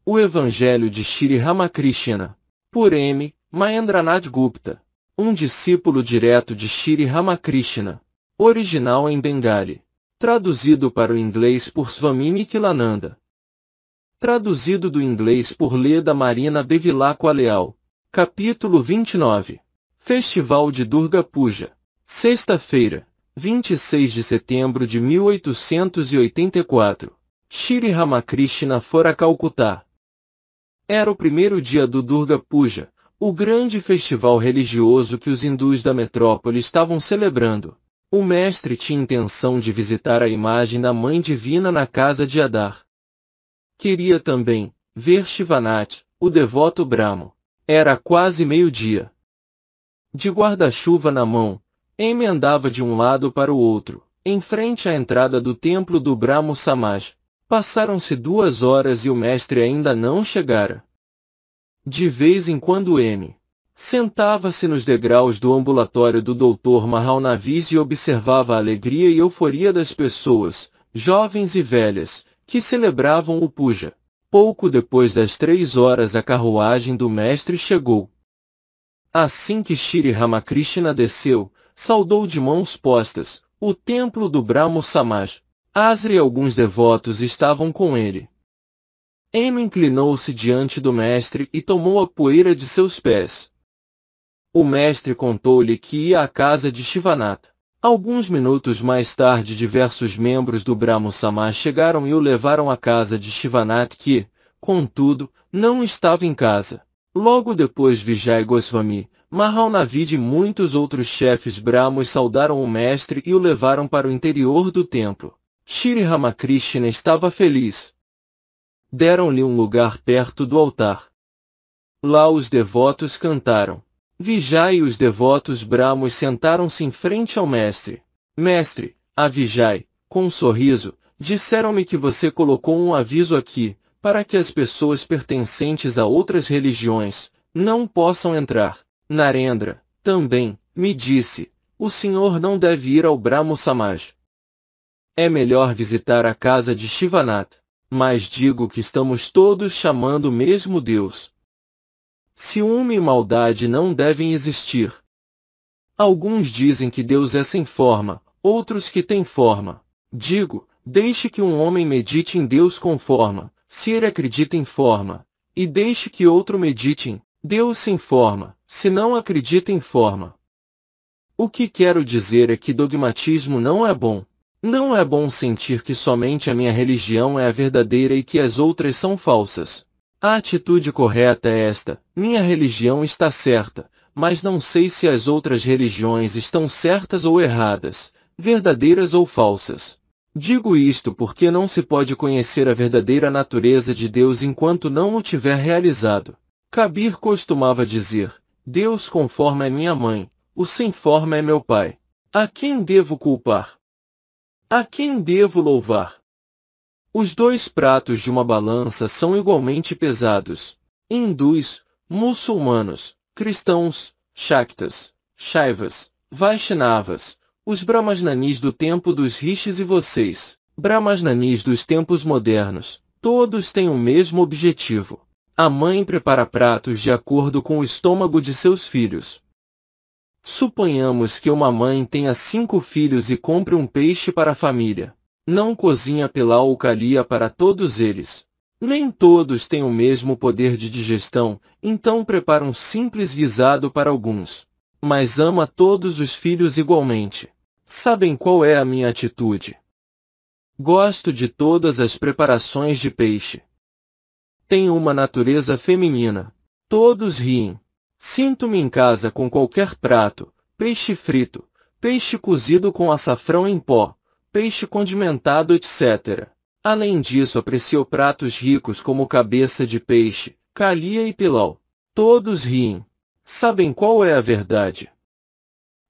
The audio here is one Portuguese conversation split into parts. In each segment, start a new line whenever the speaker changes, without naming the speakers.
O Evangelho de Shri Ramakrishna, por M. Mahendranath Gupta, um discípulo direto de Shri Ramakrishna, original em Bengali, traduzido para o inglês por Swami Nikhilananda. Traduzido do inglês por Leda Marina Bevilacqua Leal. Capítulo 29. Festival de Durga Puja. Sexta-feira, 26 de setembro de 1884. Shri Ramakrishna fora a Calcutá. Era o primeiro dia do Durga Puja, o grande festival religioso que os hindus da metrópole estavam celebrando. O mestre tinha intenção de visitar a imagem da Mãe Divina na casa de Adar. Queria também ver Shivanath, o devoto Brahmo. Era quase meio-dia. De guarda-chuva na mão, M andava de um lado para o outro, em frente à entrada do templo do Brahmo Samaj. Passaram-se 2 horas e o mestre ainda não chegara. De vez em quando M sentava-se nos degraus do ambulatório do Dr. Mahalnavis e observava a alegria e euforia das pessoas, jovens e velhas, que celebravam o puja. Pouco depois das 3 horas a carruagem do mestre chegou. Assim que Shri Ramakrishna desceu, saudou de mãos postas o templo do Brahmo Samaj. Asri e alguns devotos estavam com ele. M inclinou-se diante do mestre e tomou a poeira de seus pés. O mestre contou-lhe que ia à casa de Shivanath. Alguns minutos mais tarde diversos membros do Brahmo Samaj chegaram e o levaram à casa de Shivanath que, contudo, não estava em casa. Logo depois Vijay Goswami, Mahalnavid e muitos outros chefes brahmos saudaram o mestre e o levaram para o interior do templo. Shri Ramakrishna estava feliz. Deram-lhe um lugar perto do altar. Lá os devotos cantaram. Vijay e os devotos brahmos sentaram-se em frente ao mestre. Mestre, a Vijay, com um sorriso, disseram-me que você colocou um aviso aqui, para que as pessoas pertencentes a outras religiões não possam entrar. Narendra, também, me disse, o senhor não deve ir ao Brahmo Samaj. É melhor visitar a casa de Shivanath, mas digo que estamos todos chamando o mesmo Deus. Ciúme e maldade não devem existir. Alguns dizem que Deus é sem forma, outros que tem forma. Digo, deixe que um homem medite em Deus com forma, se ele acredita em forma, e deixe que outro medite em Deus sem forma, se não acredita em forma. O que quero dizer é que dogmatismo não é bom. Não é bom sentir que somente a minha religião é a verdadeira e que as outras são falsas. A atitude correta é esta: minha religião está certa, mas não sei se as outras religiões estão certas ou erradas, verdadeiras ou falsas. Digo isto porque não se pode conhecer a verdadeira natureza de Deus enquanto não o tiver realizado. Kabir costumava dizer: Deus com forma é minha mãe, o sem forma é meu pai. A quem devo culpar? A quem devo louvar? Os 2 pratos de uma balança são igualmente pesados. Hindus, muçulmanos, cristãos, Shaktas, Shaivas, Vaishnavas, os Brahmajanis do tempo dos rishis e vocês, Brahmajanis dos tempos modernos, todos têm o mesmo objetivo. A mãe prepara pratos de acordo com o estômago de seus filhos. Suponhamos que uma mãe tenha 5 filhos e compre um peixe para a família. Não cozinha pilau ou calia para todos eles. Nem todos têm o mesmo poder de digestão, então prepara um simples guisado para alguns. Mas ama todos os filhos igualmente. Sabem qual é a minha atitude? Gosto de todas as preparações de peixe. Tenho uma natureza feminina. Todos riem. Sinto-me em casa com qualquer prato, peixe frito, peixe cozido com açafrão em pó, peixe condimentado, etc. Além disso aprecio pratos ricos como cabeça de peixe, calia e pilau. Todos riem. Sabem qual é a verdade?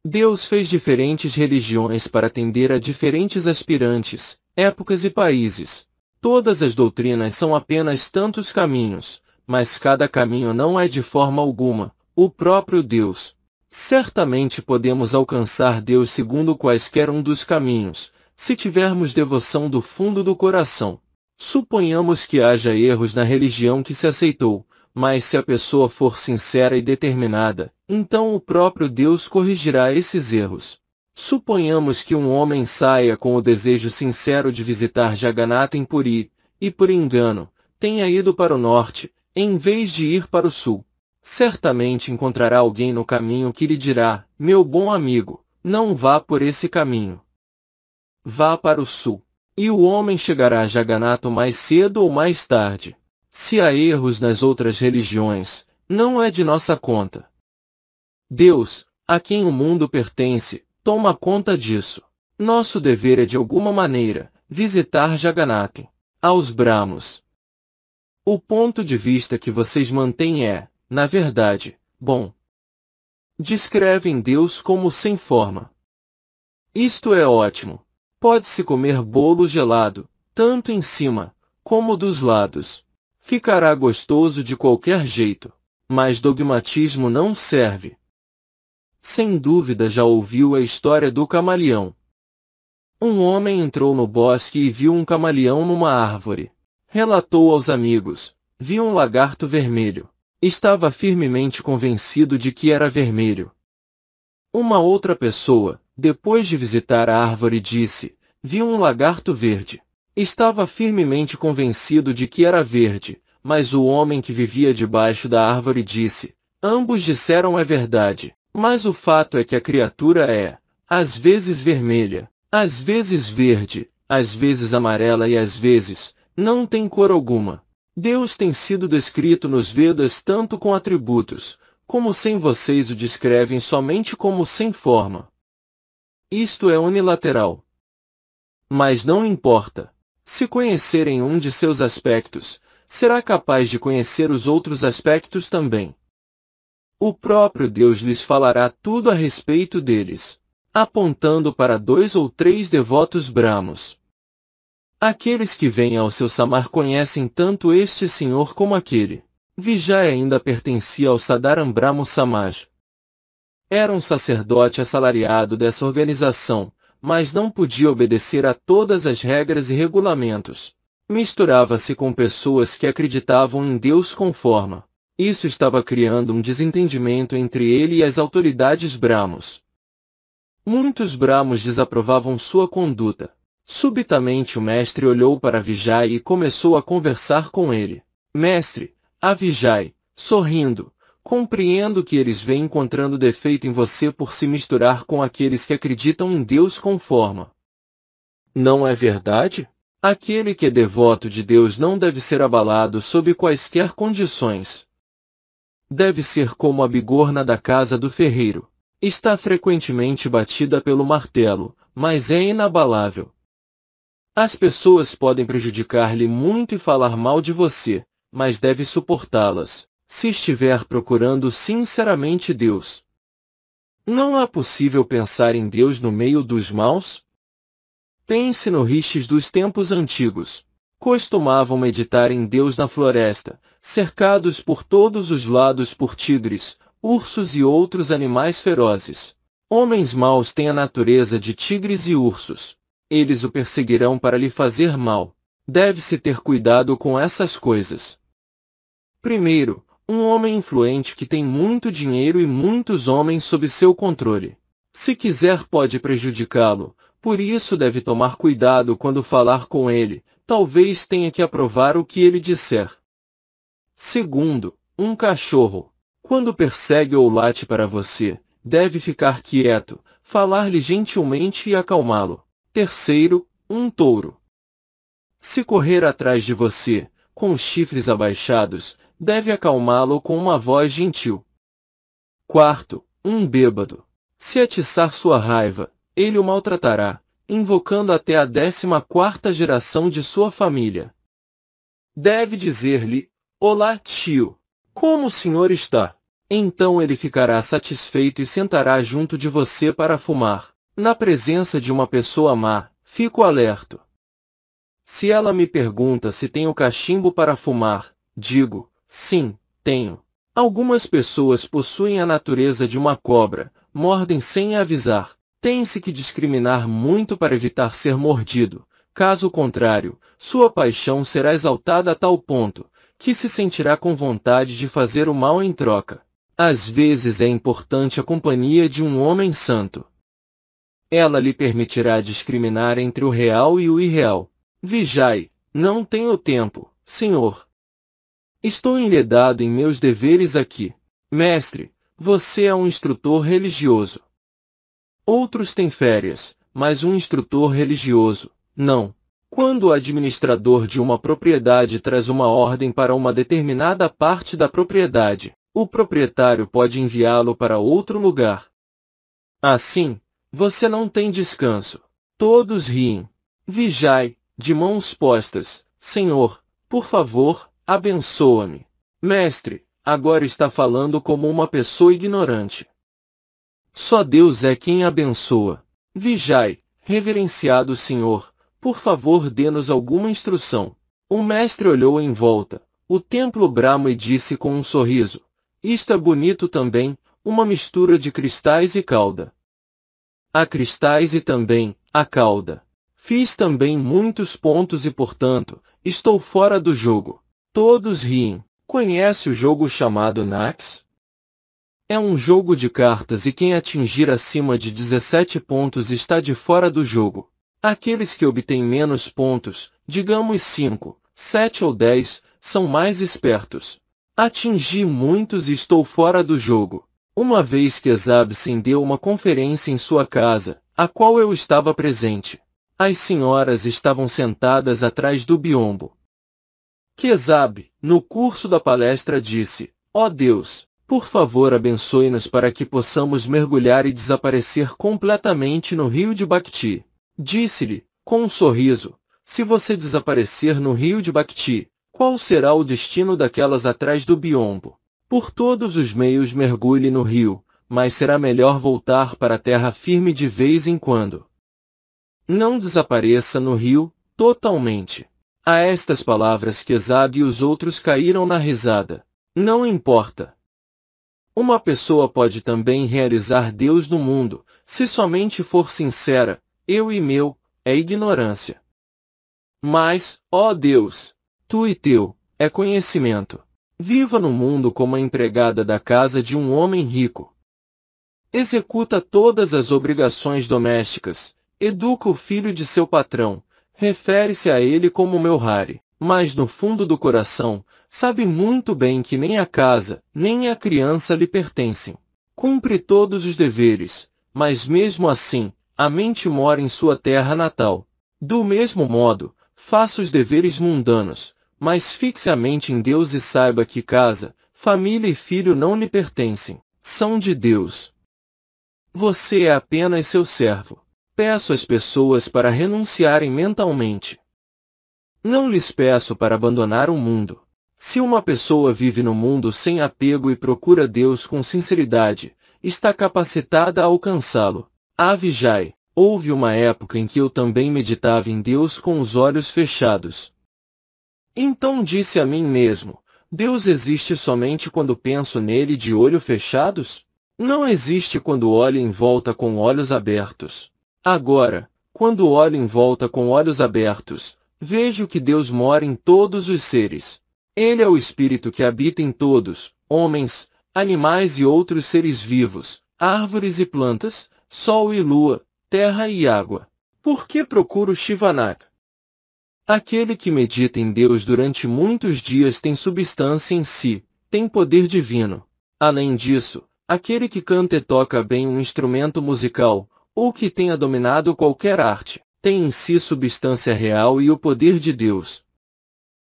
Deus fez diferentes religiões para atender a diferentes aspirantes, épocas e países. Todas as doutrinas são apenas tantos caminhos, mas cada caminho não é de forma alguma o próprio Deus. Certamente podemos alcançar Deus segundo quaisquer um dos caminhos, se tivermos devoção do fundo do coração. Suponhamos que haja erros na religião que se aceitou, mas se a pessoa for sincera e determinada, então o próprio Deus corrigirá esses erros. Suponhamos que um homem saia com o desejo sincero de visitar Jagannath em Puri, e por engano, tenha ido para o norte, em vez de ir para o sul. Certamente encontrará alguém no caminho que lhe dirá: meu bom amigo, não vá por esse caminho. Vá para o sul. E o homem chegará a Jagannath mais cedo ou mais tarde. Se há erros nas outras religiões, não é de nossa conta. Deus, a quem o mundo pertence, toma conta disso. Nosso dever é de alguma maneira visitar Jagannath. Aos Brahmos. O ponto de vista que vocês mantêm é, na verdade, bom. Descrevem Deus como sem forma. Isto é ótimo. Pode-se comer bolo gelado, tanto em cima, como dos lados. Ficará gostoso de qualquer jeito. Mas dogmatismo não serve. Sem dúvida já ouviu a história do camaleão. Um homem entrou no bosque e viu um camaleão numa árvore. Relatou aos amigos: vi um lagarto vermelho. Estava firmemente convencido de que era vermelho. Uma outra pessoa, depois de visitar a árvore, disse: vi um lagarto verde. Estava firmemente convencido de que era verde, mas o homem que vivia debaixo da árvore disse: ambos disseram é verdade, mas o fato é que a criatura é, às vezes vermelha, às vezes verde, às vezes amarela e às vezes, não tem cor alguma. Deus tem sido descrito nos Vedas tanto com atributos, como sem. Vocês o descrevem somente como sem forma. Isto é unilateral. Mas não importa. Se conhecerem um de seus aspectos, será capaz de conhecer os outros aspectos também. O próprio Deus lhes falará tudo a respeito deles, apontando para 2 ou 3 devotos brahmos. Aqueles que vêm ao seu samar conhecem tanto este senhor como aquele. Vijay ainda pertencia ao Sadaram Brahmo Samaj. Era um sacerdote assalariado dessa organização, mas não podia obedecer a todas as regras e regulamentos. Misturava-se com pessoas que acreditavam em Deus com forma. Isso estava criando um desentendimento entre ele e as autoridades brahmos. Muitos brahmos desaprovavam sua conduta. Subitamente o mestre olhou para Vijay e começou a conversar com ele. Mestre, a Vijay, sorrindo, compreendo que eles vêm encontrando defeito em você por se misturar com aqueles que acreditam em Deus com forma. Não é verdade? Aquele que é devoto de Deus não deve ser abalado sob quaisquer condições. Deve ser como a bigorna da casa do ferreiro. Está frequentemente batida pelo martelo, mas é inabalável. As pessoas podem prejudicar-lhe muito e falar mal de você, mas deve suportá-las, se estiver procurando sinceramente Deus. Não é possível pensar em Deus no meio dos maus? Pense no rishis dos tempos antigos. Costumavam meditar em Deus na floresta, cercados por todos os lados por tigres, ursos e outros animais ferozes. Homens maus têm a natureza de tigres e ursos. Eles o perseguirão para lhe fazer mal. Deve-se ter cuidado com essas coisas. Primeiro, um homem influente que tem muito dinheiro e muitos homens sob seu controle. Se quiser pode prejudicá-lo, por isso deve tomar cuidado quando falar com ele, talvez tenha que aprovar o que ele disser. Segundo, um cachorro. Quando persegue ou late para você, deve ficar quieto, falar-lhe gentilmente e acalmá-lo. Terceiro, um touro. Se correr atrás de você, com os chifres abaixados, deve acalmá-lo com uma voz gentil. Quarto, um bêbado. Se atiçar sua raiva, ele o maltratará, invocando até a 14ª geração de sua família. Deve dizer-lhe: olá, tio. Como o senhor está? Então ele ficará satisfeito e sentará junto de você para fumar. Na presença de uma pessoa má, fico alerta. Se ela me pergunta se tenho cachimbo para fumar, digo: sim, tenho. Algumas pessoas possuem a natureza de uma cobra, mordem sem avisar. Tem-se que discriminar muito para evitar ser mordido, Caso contrário, sua paixão será exaltada a tal ponto, que se sentirá com vontade de fazer o mal em troca. Às vezes é importante a companhia de um homem santo. Ela lhe permitirá discriminar entre o real e o irreal. Vigiai, não tenho tempo, Senhor. Estou enredado em meus deveres aqui. Mestre, você é um instrutor religioso. Outros têm férias, mas um instrutor religioso, não. Quando o administrador de uma propriedade traz uma ordem para uma determinada parte da propriedade, o proprietário pode enviá-lo para outro lugar. Assim, você não tem descanso. Todos riem. Vigiai, de mãos postas. Senhor, por favor, abençoa-me. Mestre, agora está falando como uma pessoa ignorante. Só Deus é quem abençoa. Vigiai, reverenciado Senhor, por favor dê-nos alguma instrução. O mestre olhou em volta. O templo bramo e disse com um sorriso: isto é bonito também, uma mistura de cristais e cauda. Há cristais e também, a cauda. Fiz também muitos pontos e portanto, estou fora do jogo. Todos riem. Conhece o jogo chamado Nax? É um jogo de cartas e quem atingir acima de 17 pontos está de fora do jogo. Aqueles que obtêm menos pontos, digamos 5, 7 ou 10, são mais espertos. Atingi muitos e estou fora do jogo. Uma vez que Esabsen deu uma conferência em sua casa, a qual eu estava presente. As senhoras estavam sentadas atrás do biombo. Quesab, no curso da palestra disse: ó Deus, por favor abençoe-nos para que possamos mergulhar e desaparecer completamente no rio de Bhakti. Disse-lhe, com um sorriso: se você desaparecer no rio de Bhakti, qual será o destino daquelas atrás do biombo? Por todos os meios mergulhe no rio, mas será melhor voltar para a terra firme de vez em quando. Não desapareça no rio, totalmente. A estas palavras Quesab e os outros caíram na risada. Não importa. Uma pessoa pode também realizar Deus no mundo, se somente for sincera. Eu e meu, é ignorância. Mas, ó Deus, tu e teu, é conhecimento. Viva no mundo como a empregada da casa de um homem rico. Executa todas as obrigações domésticas, educa o filho de seu patrão, refere-se a ele como meu Hari, mas no fundo do coração, sabe muito bem que nem a casa, nem a criança lhe pertencem. Cumpre todos os deveres, mas mesmo assim, a mente mora em sua terra natal. Do mesmo modo, faça os deveres mundanos, mas fixe a mente em Deus e saiba que casa, família e filho não lhe pertencem, são de Deus. Você é apenas seu servo. Peço às pessoas para renunciarem mentalmente. Não lhes peço para abandonar o mundo. Se uma pessoa vive no mundo sem apego e procura Deus com sinceridade, está capacitada a alcançá-lo. Vigiai, houve uma época em que eu também meditava em Deus com os olhos fechados. Então disse a mim mesmo: Deus existe somente quando penso nele de olhos fechados? Não existe quando olho em volta com olhos abertos. Agora, quando olho em volta com olhos abertos, vejo que Deus mora em todos os seres. Ele é o Espírito que habita em todos, homens, animais e outros seres vivos, árvores e plantas, sol e lua, terra e água. Por que procuro Shivanaka? Aquele que medita em Deus durante muitos dias tem substância em si, tem poder divino. Além disso, aquele que canta e toca bem um instrumento musical, ou que tenha dominado qualquer arte, tem em si substância real e o poder de Deus.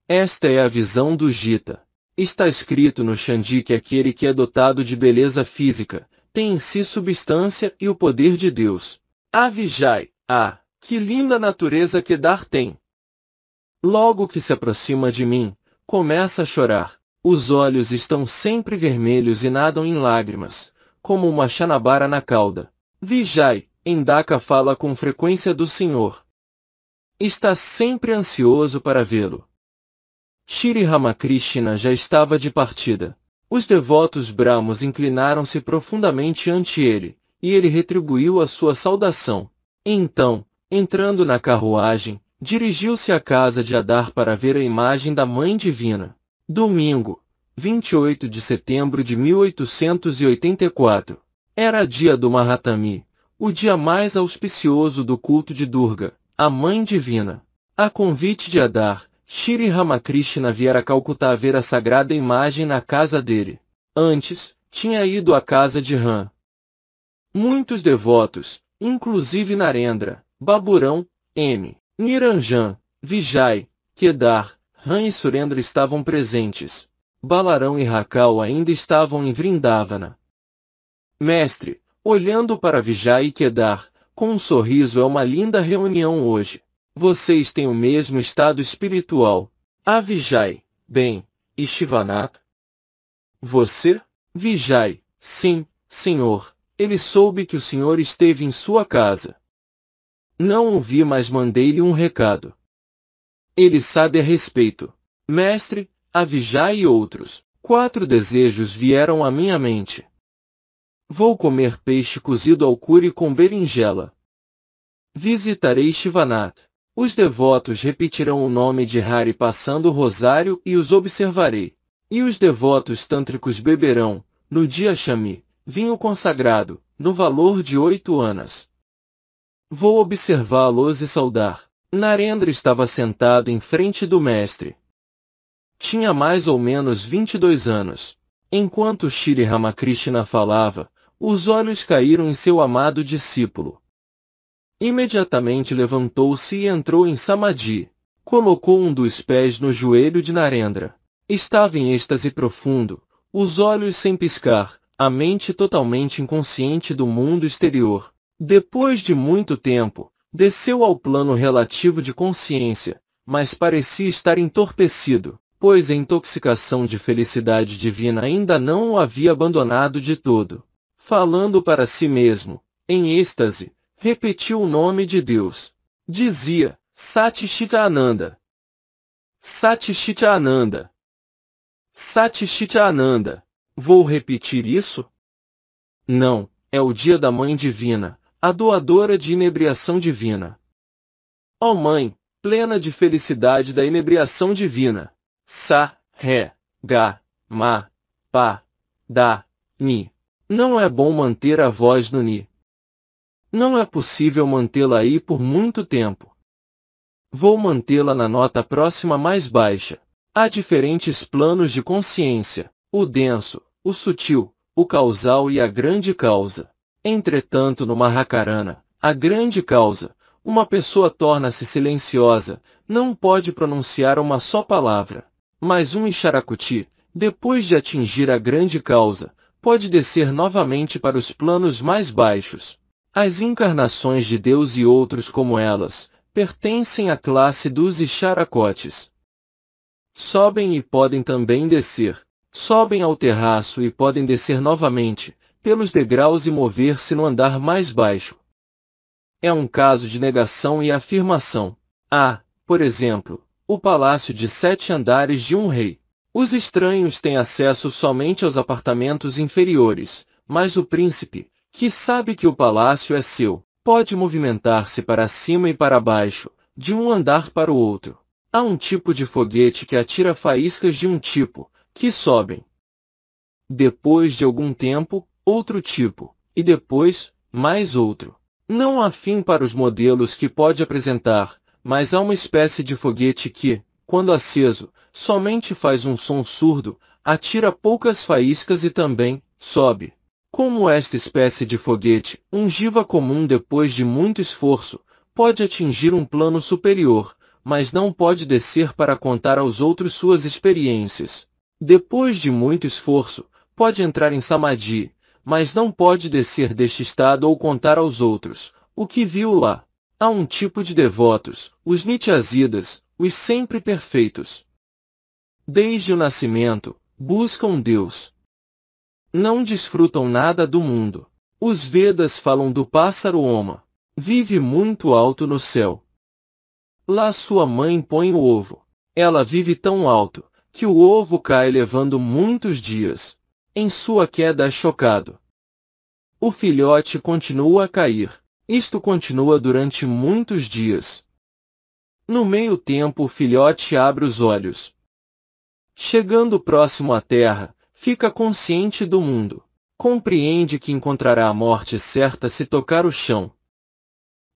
Esta é a visão do Gita. Está escrito no Chandi que aquele que é dotado de beleza física, tem em si substância e o poder de Deus. Vigiai, que linda natureza Kedar tem! Logo que se aproxima de mim, começa a chorar. Os olhos estão sempre vermelhos e nadam em lágrimas, como uma chanabara na cauda. Vigiai, Endaka fala com frequência do Senhor. Está sempre ansioso para vê-lo. Shri Ramakrishna já estava de partida. Os devotos brahmos inclinaram-se profundamente ante ele, e ele retribuiu a sua saudação. Então, entrando na carruagem, Dirigiu-se à casa de Adar para ver a imagem da Mãe Divina. Domingo, 28 de setembro de 1884. Era dia do Mahatami, o dia mais auspicioso do culto de Durga, a Mãe Divina. A convite de Adar, Shri Ramakrishna viera a Calcutá ver a sagrada imagem na casa dele. Antes, tinha ido à casa de Ram. Muitos devotos, inclusive Narendra, Baburão, M. Niranjan, Vijay, Kedar, Ram e Surendra estavam presentes. Balarão e Rakal ainda estavam em Vrindavana. Mestre, olhando para Vijay e Kedar, com um sorriso, é uma linda reunião hoje. Vocês têm o mesmo estado espiritual. Ah, Vijay, bem, e Shivanath? Você? Vijay, sim, senhor. Ele soube que o senhor esteve em sua casa. Não o vi, mas mandei-lhe um recado. Ele sabe a respeito. Mestre, a Vijay e outros. 4 desejos vieram à minha mente. Vou comer peixe cozido ao curry com berinjela. Visitarei Shivanath. Os devotos repetirão o nome de Hari passando o rosário e os observarei. E os devotos tântricos beberão, no dia Shami, vinho consagrado, no valor de 8 anas. Vou observá-los e saudar. Narendra estava sentado em frente do mestre. Tinha mais ou menos 22 anos. Enquanto Shri Ramakrishna falava, os olhos caíram em seu amado discípulo. Imediatamente levantou-se e entrou em Samadhi. Colocou um dos pés no joelho de Narendra. Estava em êxtase profundo, os olhos sem piscar, a mente totalmente inconsciente do mundo exterior. Depois de muito tempo, desceu ao plano relativo de consciência, mas parecia estar entorpecido, pois a intoxicação de felicidade divina ainda não o havia abandonado de todo. Falando para si mesmo, em êxtase, repetiu o nome de Deus. Dizia, Satchitananda. Satchitananda. Satchitananda. Vou repetir isso? Não, é o dia da Mãe Divina, a doadora de inebriação divina. Ó Mãe, plena de felicidade da inebriação divina. Sa, Ré, Ga, Ma, Pa, Da, Ni. Não é bom manter a voz no Ni. Não é possível mantê-la aí por muito tempo. Vou mantê-la na nota próxima mais baixa. Há diferentes planos de consciência, o denso, o sutil, o causal e a grande causa. Entretanto, no Mahakarana, a grande causa, uma pessoa torna-se silenciosa, não pode pronunciar uma só palavra. Mas um Isharakuti, depois de atingir a grande causa, pode descer novamente para os planos mais baixos. As encarnações de Deus e outros como elas, pertencem à classe dos Isharakotes. Sobem e podem também descer. Sobem ao terraço e podem descer novamente, pelos degraus e mover-se no andar mais baixo. É um caso de negação e afirmação. Há, por exemplo, o palácio de 7 andares de um rei. Os estranhos têm acesso somente aos apartamentos inferiores, mas o príncipe, que sabe que o palácio é seu, pode movimentar-se para cima e para baixo, de um andar para o outro. Há um tipo de foguete que atira faíscas de um tipo, que sobem. Depois de algum tempo, outro tipo, e depois, mais outro. Não há fim para os modelos que pode apresentar, mas há uma espécie de foguete que, quando aceso, somente faz um som surdo, atira poucas faíscas e também, sobe. Como esta espécie de foguete, um jiva comum depois de muito esforço, pode atingir um plano superior, mas não pode descer para contar aos outros suas experiências. Depois de muito esforço, pode entrar em Samadhi, mas não pode descer deste estado ou contar aos outros o que viu lá. Há um tipo de devotos, os Nityasidas, os sempre perfeitos. Desde o nascimento, buscam Deus. Não desfrutam nada do mundo. Os Vedas falam do pássaro Oma. Vive muito alto no céu. Lá sua mãe põe o ovo. Ela vive tão alto, que o ovo cai levando muitos dias. Em sua queda é chocado. O filhote continua a cair. Isto continua durante muitos dias. No meio tempo o filhote abre os olhos. Chegando próximo à terra, fica consciente do mundo. Compreende que encontrará a morte certa se tocar o chão.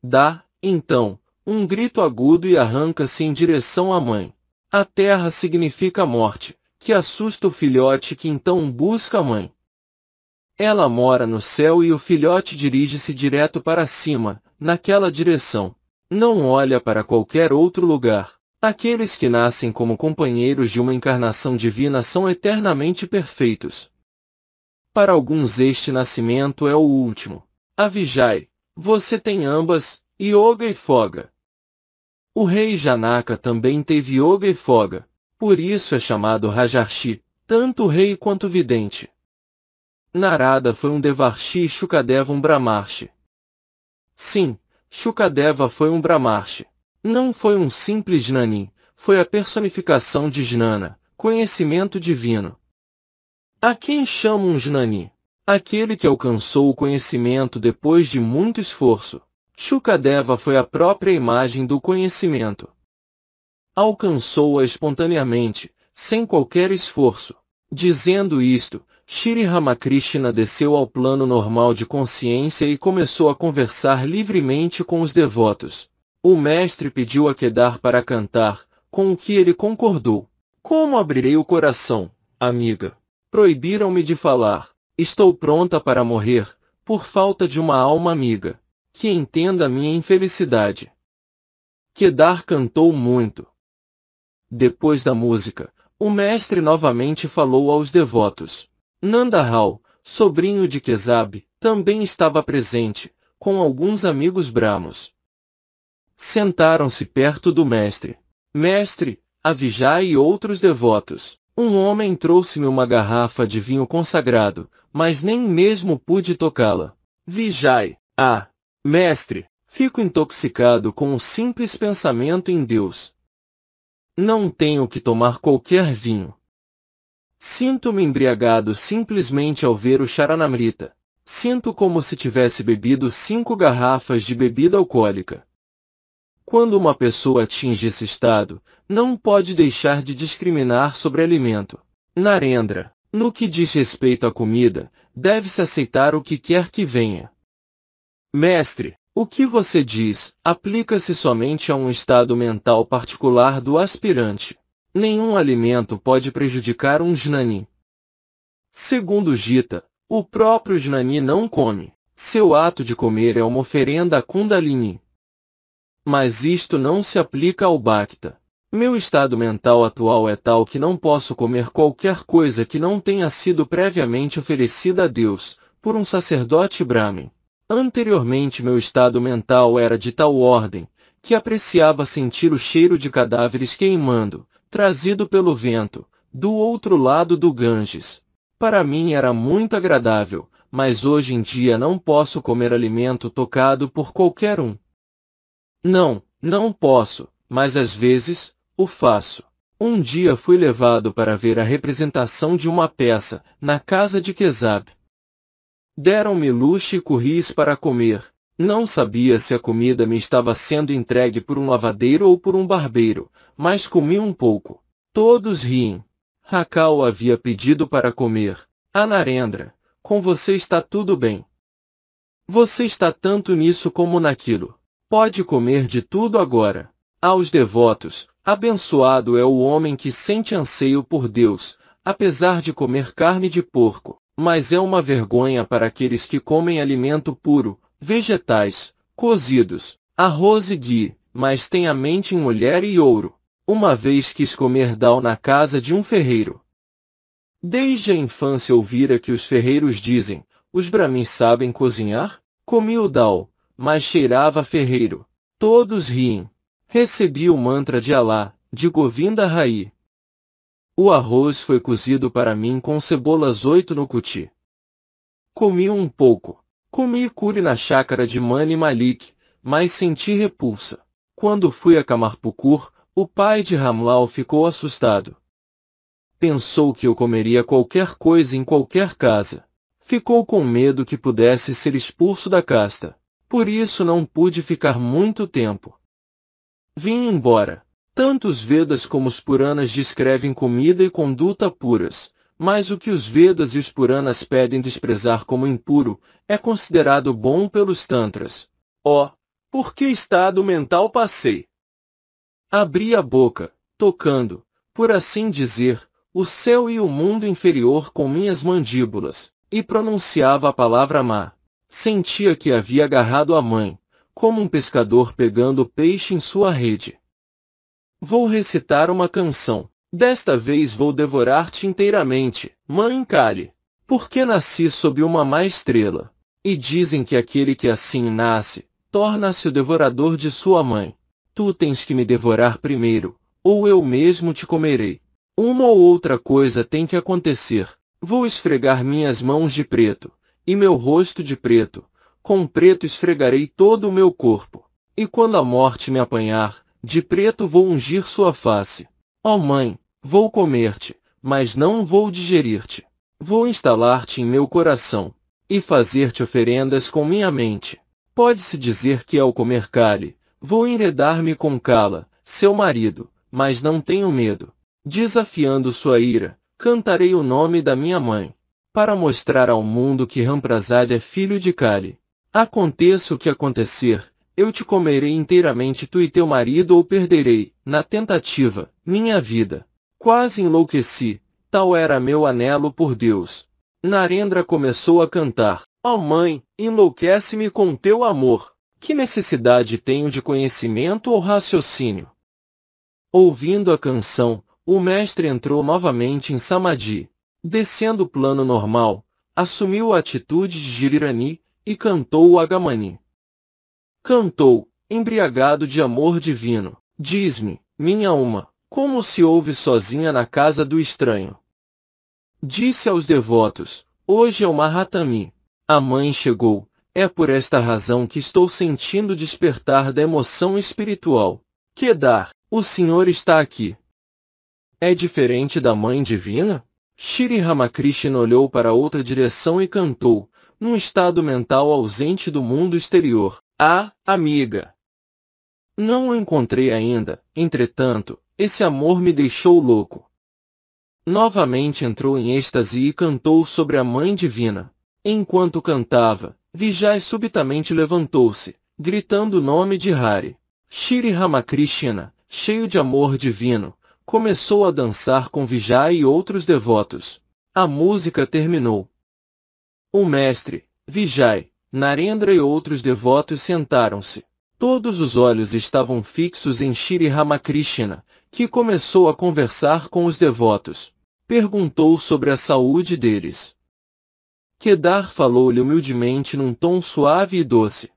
Dá, então, um grito agudo e arranca-se em direção à mãe. A terra significa morte, que assusta o filhote que então busca a mãe. Ela mora no céu e o filhote dirige-se direto para cima, naquela direção. Não olha para qualquer outro lugar. Aqueles que nascem como companheiros de uma encarnação divina são eternamente perfeitos. Para alguns este nascimento é o último. Avijai, você tem ambas, Yoga e Foga. O rei Janaka também teve Yoga e Foga. Por isso é chamado Rajarshi, tanto o rei quanto o vidente. Narada foi um Devarshi e Shukadeva um Brahmarshi. Sim, Shukadeva foi um Brahmarshi. Não foi um simples Jnani, foi a personificação de Jnana, conhecimento divino. A quem chamam um Jnani? Aquele que alcançou o conhecimento depois de muito esforço. Shukadeva foi a própria imagem do conhecimento. Alcançou-a espontaneamente, sem qualquer esforço. Dizendo isto, Shri Ramakrishna desceu ao plano normal de consciência e começou a conversar livremente com os devotos. O mestre pediu a Kedar para cantar, com o que ele concordou. Como abrirei o coração, amiga? Proibiram-me de falar. Estou pronta para morrer, por falta de uma alma amiga, que entenda minha infelicidade. Kedar cantou muito. Depois da música, o mestre novamente falou aos devotos. Nandahal, sobrinho de Kesab, também estava presente, com alguns amigos brahmos. Sentaram-se perto do mestre. Mestre, Avijai e outros devotos. Um homem trouxe-me uma garrafa de vinho consagrado, mas nem mesmo pude tocá-la. Vijai, mestre, fico intoxicado com o simples pensamento em Deus. Não tenho que tomar qualquer vinho. Sinto-me embriagado simplesmente ao ver o Charanamrita. Sinto como se tivesse bebido 5 garrafas de bebida alcoólica. Quando uma pessoa atinge esse estado, não pode deixar de discriminar sobre alimento. Narendra, no que diz respeito à comida, deve-se aceitar o que quer que venha. Mestre, o que você diz, aplica-se somente a um estado mental particular do aspirante. Nenhum alimento pode prejudicar um Jnani. Segundo Gita, o próprio Jnani não come. Seu ato de comer é uma oferenda a Kundalini. Mas isto não se aplica ao Bhakta. Meu estado mental atual é tal que não posso comer qualquer coisa que não tenha sido previamente oferecida a Deus, por um sacerdote Brahmin. Anteriormente meu estado mental era de tal ordem, que apreciava sentir o cheiro de cadáveres queimando, trazido pelo vento, do outro lado do Ganges. Para mim era muito agradável, mas hoje em dia não posso comer alimento tocado por qualquer um. Não posso, mas às vezes, o faço. Um dia fui levado para ver a representação de uma peça, na casa de Kesab. Deram-me luxo e curris para comer. Não sabia se a comida me estava sendo entregue por um lavadeiro ou por um barbeiro, mas comi um pouco. Todos riem. Rakal havia pedido para comer. Narendra, com você está tudo bem. Você está tanto nisso como naquilo. Pode comer de tudo agora. Aos devotos, abençoado é o homem que sente anseio por Deus, apesar de comer carne de porco, mas é uma vergonha para aqueles que comem alimento puro, vegetais, cozidos, arroz e ghee, mas têm a mente em mulher e ouro. Uma vez quis comer dal na casa de um ferreiro. Desde a infância ouvira que os ferreiros dizem, os brahmins sabem cozinhar? Comi o dal, mas cheirava a ferreiro. Todos riem. Recebi o mantra de Alá, de Govinda Rai. O arroz foi cozido para mim com cebolas 8 no cuti. Comi um pouco. Comi curi na chácara de Mani Malik, mas senti repulsa. Quando fui a Kamarpukur, o pai de Ramlal ficou assustado. Pensou que eu comeria qualquer coisa em qualquer casa. Ficou com medo que pudesse ser expulso da casta. Por isso não pude ficar muito tempo. Vim embora. Tanto os Vedas como os Puranas descrevem comida e conduta puras, mas o que os Vedas e os Puranas pedem desprezar como impuro, é considerado bom pelos Tantras. Oh, por que estado mental passei? Abri a boca, tocando, por assim dizer, o céu e o mundo inferior com minhas mandíbulas, e pronunciava a palavra má. Sentia que havia agarrado a mãe, como um pescador pegando peixe em sua rede. Vou recitar uma canção. Desta vez vou devorar-te inteiramente, mãe Kali, porque nasci sob uma má estrela. E dizem que aquele que assim nasce, torna-se o devorador de sua mãe. Tu tens que me devorar primeiro, ou eu mesmo te comerei. Uma ou outra coisa tem que acontecer. Vou esfregar minhas mãos de preto, e meu rosto de preto. Com preto esfregarei todo o meu corpo. E quando a morte me apanhar, de preto vou ungir sua face. Ó mãe, vou comer-te, mas não vou digerir-te. Vou instalar-te em meu coração, e fazer-te oferendas com minha mente. Pode-se dizer que ao comer Kali, vou enredar-me com Kala, seu marido, mas não tenho medo. Desafiando sua ira, cantarei o nome da minha mãe, para mostrar ao mundo que Ramprasad é filho de Kali. Aconteça o que acontecer, eu te comerei inteiramente tu e teu marido ou perderei, na tentativa, minha vida. Quase enlouqueci, tal era meu anelo por Deus. Narendra começou a cantar. Ó mãe, enlouquece-me com teu amor. Que necessidade tenho de conhecimento ou raciocínio? Ouvindo a canção, o mestre entrou novamente em Samadhi. Descendo o plano normal, assumiu a atitude de Girirani, e cantou o Agamani. Cantou, embriagado de amor divino. Diz-me, minha alma, como se ouve sozinha na casa do estranho. Disse aos devotos, hoje é o Mahatami. A mãe chegou, é por esta razão que estou sentindo despertar da emoção espiritual. Kedar, o Senhor está aqui. É diferente da mãe divina? Shri Ramakrishna olhou para outra direção e cantou, num estado mental ausente do mundo exterior. Ah, amiga! Não o encontrei ainda, entretanto, esse amor me deixou louco. Novamente entrou em êxtase e cantou sobre a Mãe Divina. Enquanto cantava, Vijay subitamente levantou-se, gritando o nome de Hari. Shri Ramakrishna, cheio de amor divino, começou a dançar com Vijay e outros devotos. A música terminou. O mestre, Vijay, Narendra e outros devotos sentaram-se. Todos os olhos estavam fixos em Shri Ramakrishna, que começou a conversar com os devotos. Perguntou sobre a saúde deles. Kedar falou-lhe humildemente num tom suave e doce.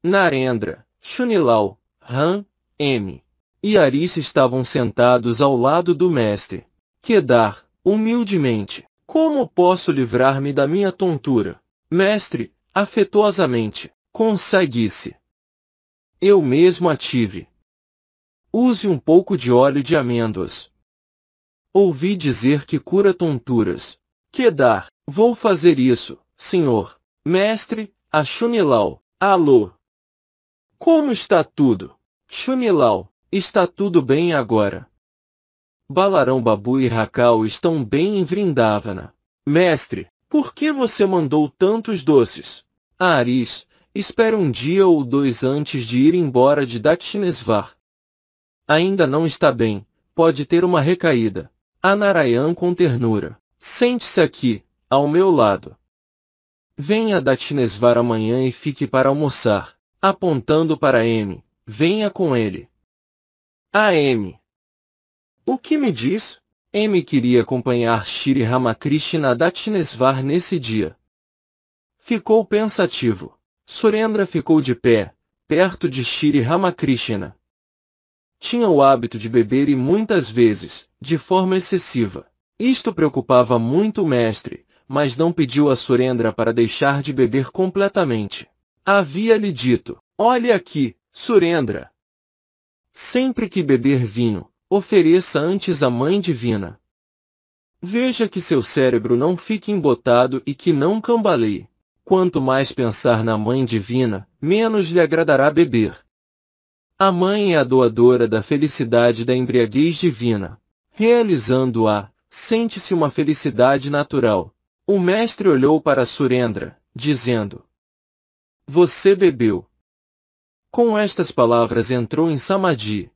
Narendra, Shunilau, Ram, M. e Arice estavam sentados ao lado do mestre. Kedar, humildemente, como posso livrar-me da minha tontura? Mestre, afetuosamente, consegue-se. Eu mesmo a tive. Use um pouco de óleo de amêndoas. Ouvi dizer que cura tonturas. Kedar, vou fazer isso, senhor. Mestre, a Shunilau. Alô. Como está tudo? Shunilau, está tudo bem agora. Balarão Babu e Rakal estão bem em Vrindavana. Mestre, por que você mandou tantos doces? Aris, espere um dia ou dois antes de ir embora de Dakshinesvar. Ainda não está bem, pode ter uma recaída. A Narayan com ternura. Sente-se aqui, ao meu lado. Venha a Dakshinesvar amanhã e fique para almoçar. Apontando para M, venha com ele. A M. O que me diz? M queria acompanhar Shri Ramakrishna a Dakshinesvar nesse dia. Ficou pensativo. Surendra ficou de pé, perto de Shri Ramakrishna. Tinha o hábito de beber e muitas vezes, de forma excessiva. Isto preocupava muito o mestre, mas não pediu a Surendra para deixar de beber completamente. Havia-lhe dito, olhe aqui, Surendra. Sempre que beber vinho, ofereça antes a Mãe Divina. Veja que seu cérebro não fique embotado e que não cambaleie. Quanto mais pensar na Mãe Divina, menos lhe agradará beber. A mãe é a doadora da felicidade da embriaguez divina. Realizando-a, sente-se uma felicidade natural. O mestre olhou para Surendra, dizendo: Você bebeu. Com estas palavras entrou em Samadhi.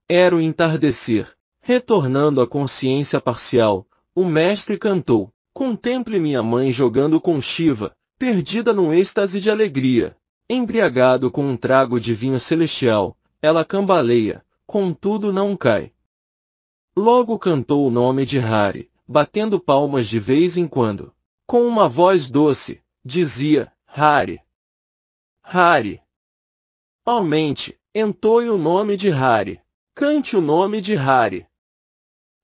Era o entardecer. Retornando à consciência parcial, o mestre cantou: Contemple minha mãe jogando com Shiva, perdida num êxtase de alegria. Embriagado com um trago de vinho celestial, ela cambaleia, contudo não cai. Logo cantou o nome de Hari, batendo palmas de vez em quando. Com uma voz doce, dizia: Hari. Hari. Aumente, entoie o nome de Hari. Cante o nome de Hari.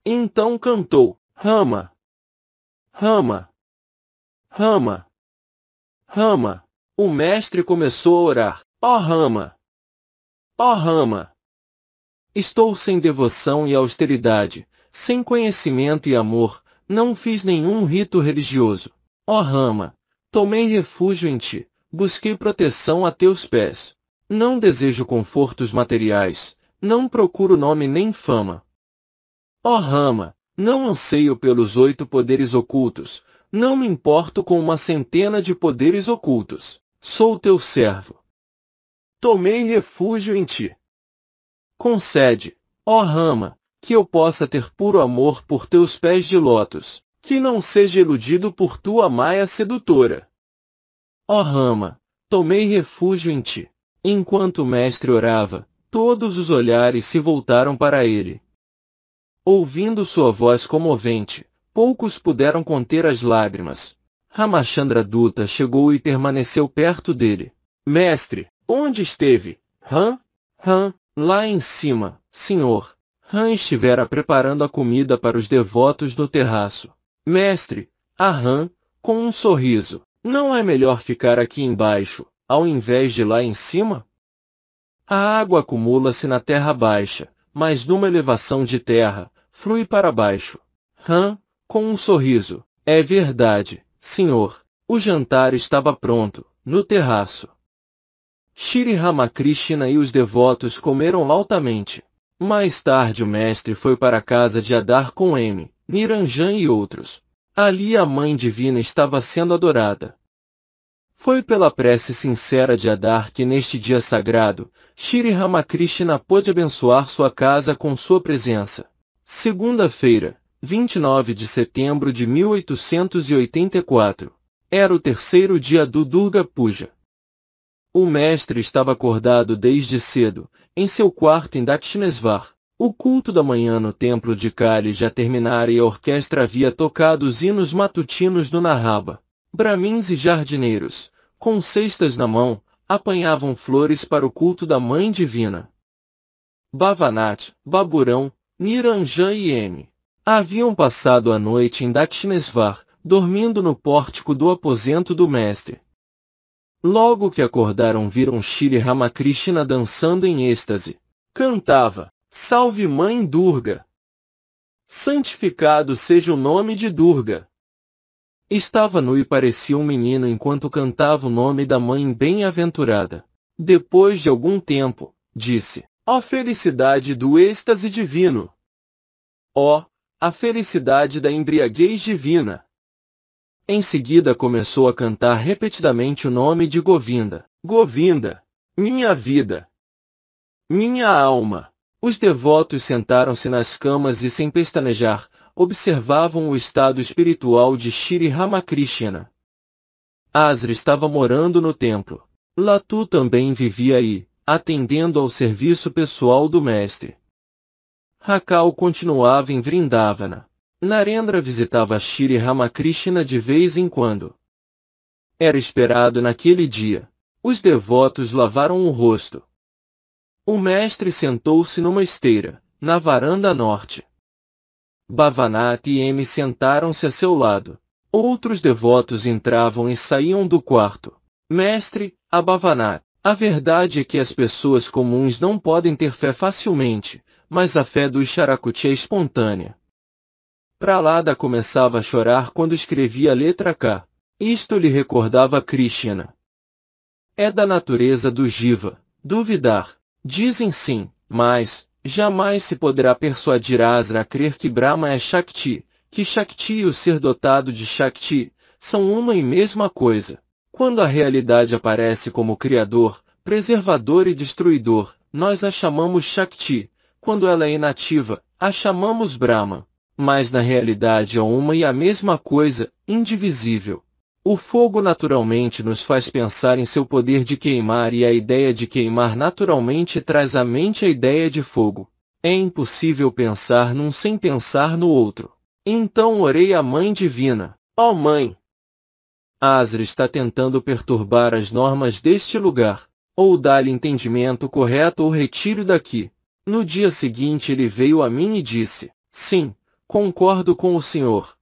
Então cantou: Rama. Rama. Rama. Rama. O mestre começou a orar: Ó Rama. Ó Rama. Estou sem devoção e austeridade, sem conhecimento e amor, não fiz nenhum rito religioso. Ó Rama, tomei refúgio em ti, busquei proteção a teus pés. Não desejo confortos materiais, não procuro nome nem fama. Ó Rama, não anseio pelos 8 poderes ocultos, não me importo com uma centena de poderes ocultos. Sou teu servo. Tomei refúgio em ti. Concede, ó Rama, que eu possa ter puro amor por teus pés de lótus, que não seja iludido por tua maia sedutora. Ó Rama, tomei refúgio em ti. Enquanto o mestre orava, todos os olhares se voltaram para ele. Ouvindo sua voz comovente, poucos puderam conter as lágrimas. Ramachandra Dutta chegou e permaneceu perto dele. Mestre, onde esteve? Lá em cima, senhor. Ram estivera preparando a comida para os devotos no terraço. Mestre, a Ram, com um sorriso, não é melhor ficar aqui embaixo, ao invés de lá em cima? A água acumula-se na terra baixa, mas numa elevação de terra, flui para baixo. Ram, com um sorriso, é verdade, senhor. O jantar estava pronto, no terraço. Shri Ramakrishna e os devotos comeram lautamente. Mais tarde o mestre foi para a casa de Adar com M, Niranjan e outros. Ali a Mãe Divina estava sendo adorada. Foi pela prece sincera de Adar que neste dia sagrado, Shri Ramakrishna pôde abençoar sua casa com sua presença. Segunda-feira, 29 de setembro de 1884. Era o terceiro dia do Durga Puja. O mestre estava acordado desde cedo, em seu quarto em Dakshinesvar. O culto da manhã no templo de Kali já terminara e a orquestra havia tocado os hinos matutinos no Narraba. Brahmins e jardineiros, com cestas na mão, apanhavam flores para o culto da Mãe Divina. Bhavanath, Baburão, Niranjan e M. haviam passado a noite em Dakshinesvar, dormindo no pórtico do aposento do mestre. Logo que acordaram viram Shri Ramakrishna dançando em êxtase. Cantava: Salve Mãe Durga! Santificado seja o nome de Durga! Estava nu e parecia um menino enquanto cantava o nome da mãe bem-aventurada. Depois de algum tempo, disse: Ó felicidade do êxtase divino! Ó, a felicidade da embriaguez divina! Em seguida começou a cantar repetidamente o nome de Govinda. Govinda! Minha vida! Minha alma! Os devotos sentaram-se nas camas e sem pestanejar, observavam o estado espiritual de Shri Ramakrishna. Asra estava morando no templo. Latu também vivia aí, atendendo ao serviço pessoal do mestre. Rakal continuava em Vrindavana. Narendra visitava Shri Ramakrishna de vez em quando. Era esperado naquele dia. Os devotos lavaram o rosto. O mestre sentou-se numa esteira, na varanda norte. Bhavanath e M sentaram-se a seu lado. Outros devotos entravam e saíam do quarto. Mestre, a Bhavanath, a verdade é que as pessoas comuns não podem ter fé facilmente, mas a fé dos Charakuti é espontânea. Prahlada começava a chorar quando escrevia a letra K. Isto lhe recordava Krishna. É da natureza do Jiva, duvidar. Dizem sim, mas jamais se poderá persuadir Asra a crer que Brahma é Shakti, que Shakti e o ser dotado de Shakti são uma e mesma coisa. Quando a realidade aparece como Criador, Preservador e Destruidor, nós a chamamos Shakti. Quando ela é inativa, a chamamos Brahma. Mas na realidade é uma e a mesma coisa, indivisível. O fogo naturalmente nos faz pensar em seu poder de queimar e a ideia de queimar naturalmente traz à mente a ideia de fogo. É impossível pensar num sem pensar no outro. Então orei à Mãe Divina. Ó Mãe! Asra está tentando perturbar as normas deste lugar. Ou dá-lhe entendimento correto ou retire-o daqui. No dia seguinte ele veio a mim e disse, sim, concordo com o Senhor.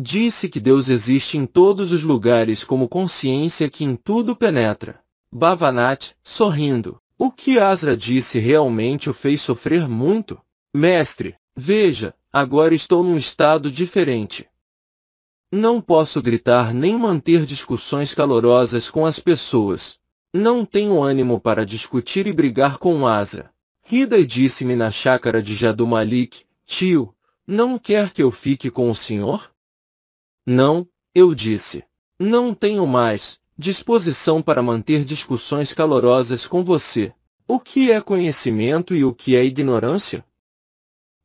Disse que Deus existe em todos os lugares como consciência que em tudo penetra. Bhavanati, sorrindo, o que Asra disse realmente o fez sofrer muito. Mestre, veja, agora estou num estado diferente. Não posso gritar nem manter discussões calorosas com as pessoas. Não tenho ânimo para discutir e brigar com Asra. Hridaya disse-me na chácara de Jadu Malik, tio, não quer que eu fique com o senhor? Não, eu disse. Não tenho mais disposição para manter discussões calorosas com você. O que é conhecimento e o que é ignorância?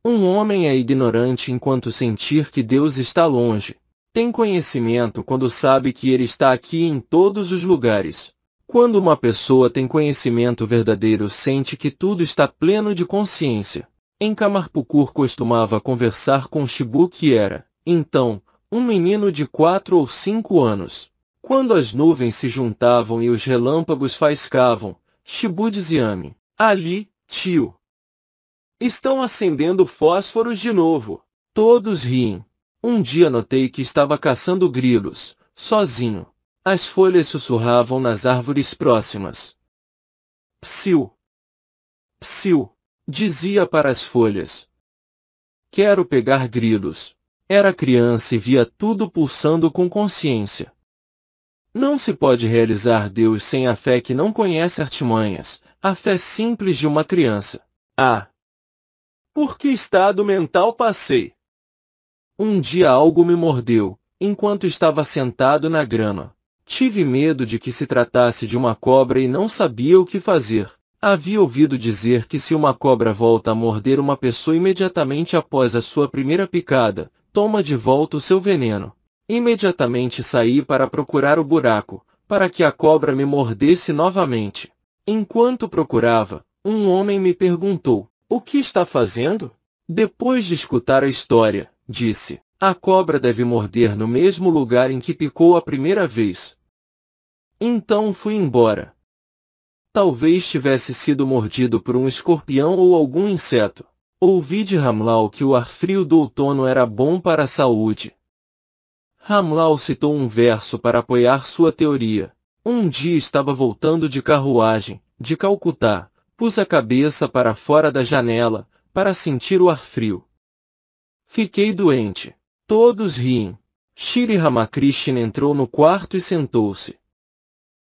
Um homem é ignorante enquanto sentir que Deus está longe. Tem conhecimento quando sabe que Ele está aqui em todos os lugares. Quando uma pessoa tem conhecimento verdadeiro, sente que tudo está pleno de consciência. Em Kamarpukur costumava conversar com Shibu que era, então, um menino de 4 ou 5 anos. Quando as nuvens se juntavam e os relâmpagos faiscavam, Shibu dizia-me, ali, tio. Estão acendendo fósforos de novo. Todos riem. Um dia notei que estava caçando grilos, sozinho. As folhas sussurravam nas árvores próximas. Psiu. Psiu. Dizia para as folhas. Quero pegar grilos. Era criança e via tudo pulsando com consciência. Não se pode realizar Deus sem a fé que não conhece artimanhas, a fé simples de uma criança. Ah! Por que estado mental passei? Um dia algo me mordeu, enquanto estava sentado na grama. Tive medo de que se tratasse de uma cobra e não sabia o que fazer. Havia ouvido dizer que se uma cobra volta a morder uma pessoa imediatamente após a sua primeira picada, toma de volta o seu veneno. Imediatamente saí para procurar o buraco, para que a cobra me mordesse novamente. Enquanto procurava, um homem me perguntou, o que está fazendo? Depois de escutar a história, disse, a cobra deve morder no mesmo lugar em que picou a primeira vez. Então fui embora. Talvez tivesse sido mordido por um escorpião ou algum inseto. Ouvi de Ramlal que o ar frio do outono era bom para a saúde. Ramlal citou um verso para apoiar sua teoria. Um dia estava voltando de carruagem, de Calcutá, pus a cabeça para fora da janela, para sentir o ar frio. Fiquei doente. Todos riem. Shri Ramakrishna entrou no quarto e sentou-se.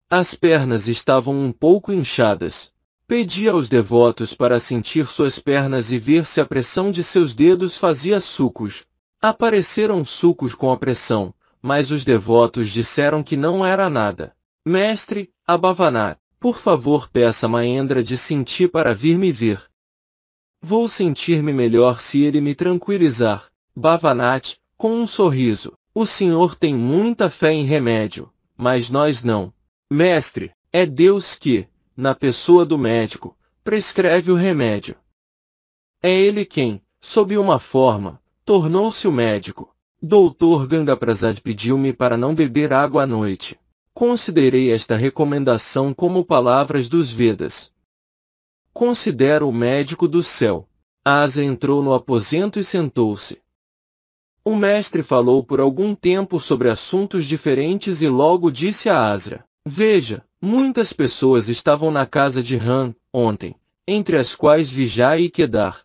As pernas estavam um pouco inchadas. Pedi aos devotos para sentir suas pernas e ver se a pressão de seus dedos fazia sucos. Apareceram sucos com a pressão, mas os devotos disseram que não era nada. Mestre, Abhavanar, por favor peça a Mahendra de sentir para vir me ver. Vou sentir-me melhor se ele me tranquilizar. Bhavanati, com um sorriso, o senhor tem muita fé em remédio, mas nós não. Mestre, é Deus que, na pessoa do médico, prescreve o remédio. É ele quem, sob uma forma, tornou-se o médico. Dr. Gangaprasad pediu-me para não beber água à noite. Considerei esta recomendação como palavras dos Vedas. Considero o médico do céu. Asa entrou no aposento e sentou-se. O mestre falou por algum tempo sobre assuntos diferentes e logo disse a Asra, veja, muitas pessoas estavam na casa de Ram, ontem, entre as quais Vijay e Kedar.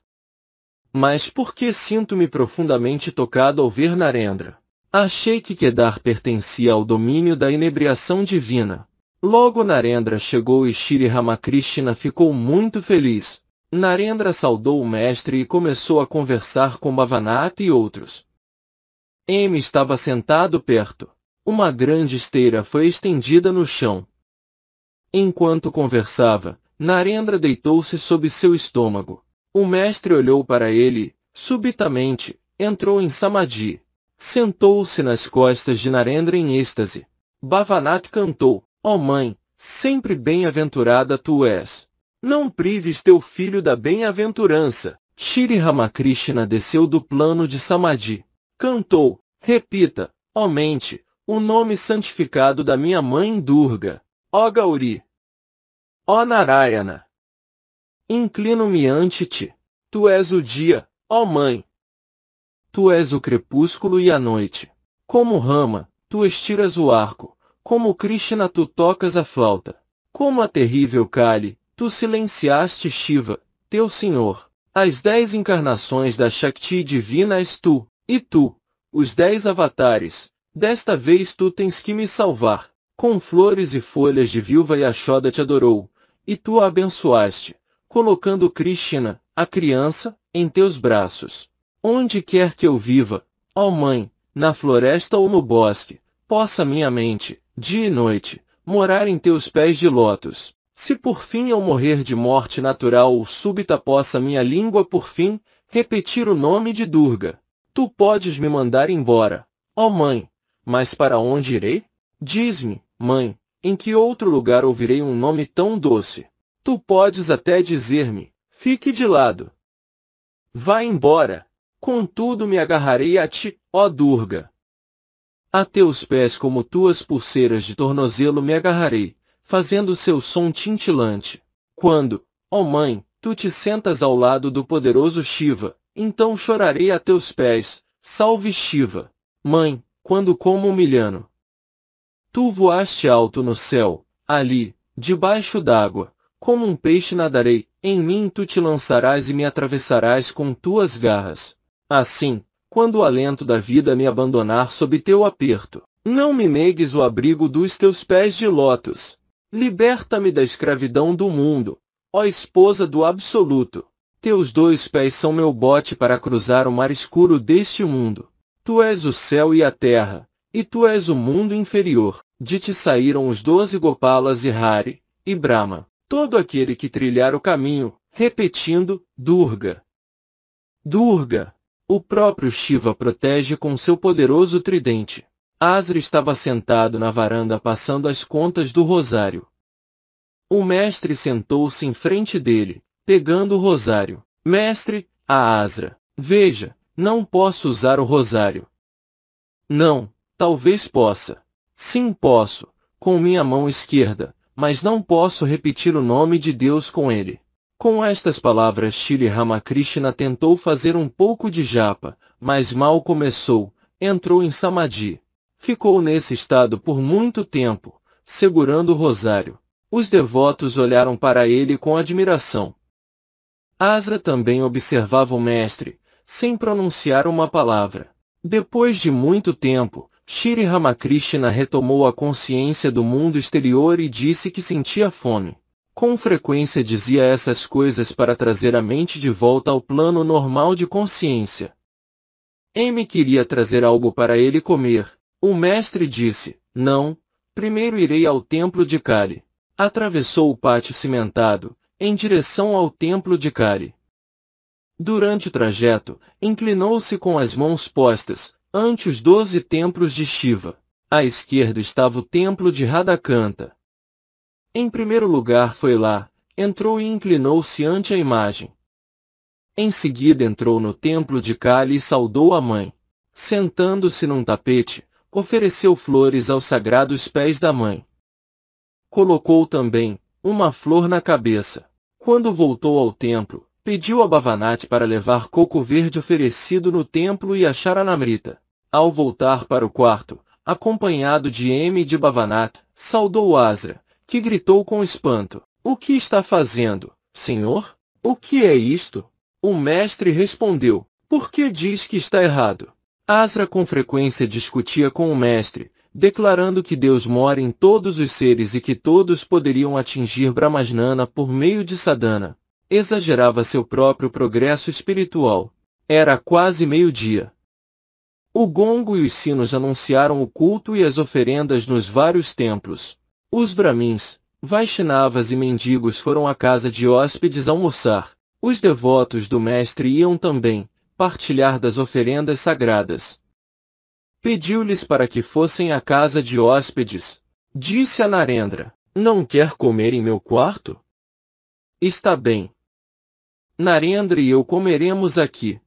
Mas por que sinto-me profundamente tocado ao ver Narendra? Achei que Kedar pertencia ao domínio da inebriação divina. Logo Narendra chegou e Shri Ramakrishna ficou muito feliz. Narendra saudou o mestre e começou a conversar com Bhavanata e outros. M estava sentado perto. Uma grande esteira foi estendida no chão. Enquanto conversava, Narendra deitou-se sob seu estômago. O mestre olhou para ele e, subitamente, entrou em samadhi. Sentou-se nas costas de Narendra em êxtase. Bhavanata cantou: ó mãe, sempre bem-aventurada tu és. Não prives teu filho da bem-aventurança. Shri Ramakrishna desceu do plano de samadhi. Cantou: repita, ó mente, o nome santificado da minha mãe Durga. Ó Gauri. Ó Narayana. Inclino-me ante ti. Tu és o dia, ó mãe. Tu és o crepúsculo e a noite. Como Rama, tu estiras o arco. Como Krishna tu tocas a flauta. Como a terrível Kali, tu silenciaste Shiva, teu senhor. As 10 encarnações da Shakti divina és tu, e tu, os 10 avatares. Desta vez tu tens que me salvar. Com flores e folhas de viúva Yashoda te adorou, e tu a abençoaste, colocando Krishna, a criança, em teus braços. Onde quer que eu viva, ó mãe, na floresta ou no bosque, possa minha mente, dia e noite, morar em teus pés de lótus. Se por fim eu morrer de morte natural ou súbita possa minha língua por fim, repetir o nome de Durga. Tu podes me mandar embora, ó mãe, mas para onde irei? Diz-me, mãe, em que outro lugar ouvirei um nome tão doce? Tu podes até dizer-me, fique de lado. Vá embora. Contudo me agarrarei a ti, ó Durga. A teus pés como tuas pulseiras de tornozelo me agarrarei, fazendo seu som cintilante. Quando, ó mãe, tu te sentas ao lado do poderoso Shiva, então chorarei a teus pés, salve Shiva. Mãe, quando como humilhano. Tu voaste alto no céu, ali, debaixo d'água, como um peixe nadarei, em mim tu te lançarás e me atravessarás com tuas garras. Assim, quando o alento da vida me abandonar sob teu aperto, não me negues o abrigo dos teus pés de lótus. Liberta-me da escravidão do mundo, ó esposa do absoluto. Teus 2 pés são meu bote para cruzar o mar escuro deste mundo. Tu és o céu e a terra, e tu és o mundo inferior. De ti saíram os 12 Gopalas e Hari, e Brahma, todo aquele que trilhar o caminho, repetindo, Durga. Durga. O próprio Shiva protege com seu poderoso tridente. Asra estava sentado na varanda passando as contas do rosário. O mestre sentou-se em frente dele, pegando o rosário. Mestre, a Asra, veja, não posso usar o rosário. Não, talvez possa. Sim, posso, com minha mão esquerda, mas não posso repetir o nome de Deus com ele. Com estas palavras Shri Ramakrishna tentou fazer um pouco de japa, mas mal começou, entrou em samadhi. Ficou nesse estado por muito tempo, segurando o rosário. Os devotos olharam para ele com admiração. Asra também observava o mestre, sem pronunciar uma palavra. Depois de muito tempo, Shri Ramakrishna retomou a consciência do mundo exterior e disse que sentia fome. Com frequência dizia essas coisas para trazer a mente de volta ao plano normal de consciência. M queria trazer algo para ele comer. O mestre disse, não, primeiro irei ao templo de Kali. Atravessou o pátio cimentado, em direção ao templo de Kali. Durante o trajeto, inclinou-se com as mãos postas, ante os 12 templos de Shiva. À esquerda estava o templo de Radhakanta. Em primeiro lugar foi lá, entrou e inclinou-se ante a imagem. Em seguida entrou no templo de Kali e saudou a mãe. Sentando-se num tapete, ofereceu flores aos sagrados pés da mãe. Colocou também uma flor na cabeça. Quando voltou ao templo, pediu a Bhavanata para levar coco verde oferecido no templo e a Charanamrita. Ao voltar para o quarto, acompanhado de M e de Bhavanata, saudou Asra, que gritou com espanto. O que está fazendo, senhor? O que é isto? O mestre respondeu. Por que diz que está errado? Asra com frequência discutia com o mestre, declarando que Deus mora em todos os seres e que todos poderiam atingir Brahmajnana por meio de sadhana. Exagerava seu próprio progresso espiritual. Era quase meio-dia. O gongo e os sinos anunciaram o culto e as oferendas nos vários templos. Os brahmins, Vaishnavas e mendigos foram à casa de hóspedes almoçar. Os devotos do mestre iam também partilhar das oferendas sagradas. Pediu-lhes para que fossem à casa de hóspedes. Disse a Narendra: não quer comer em meu quarto? Está bem. Narendra e eu comeremos aqui.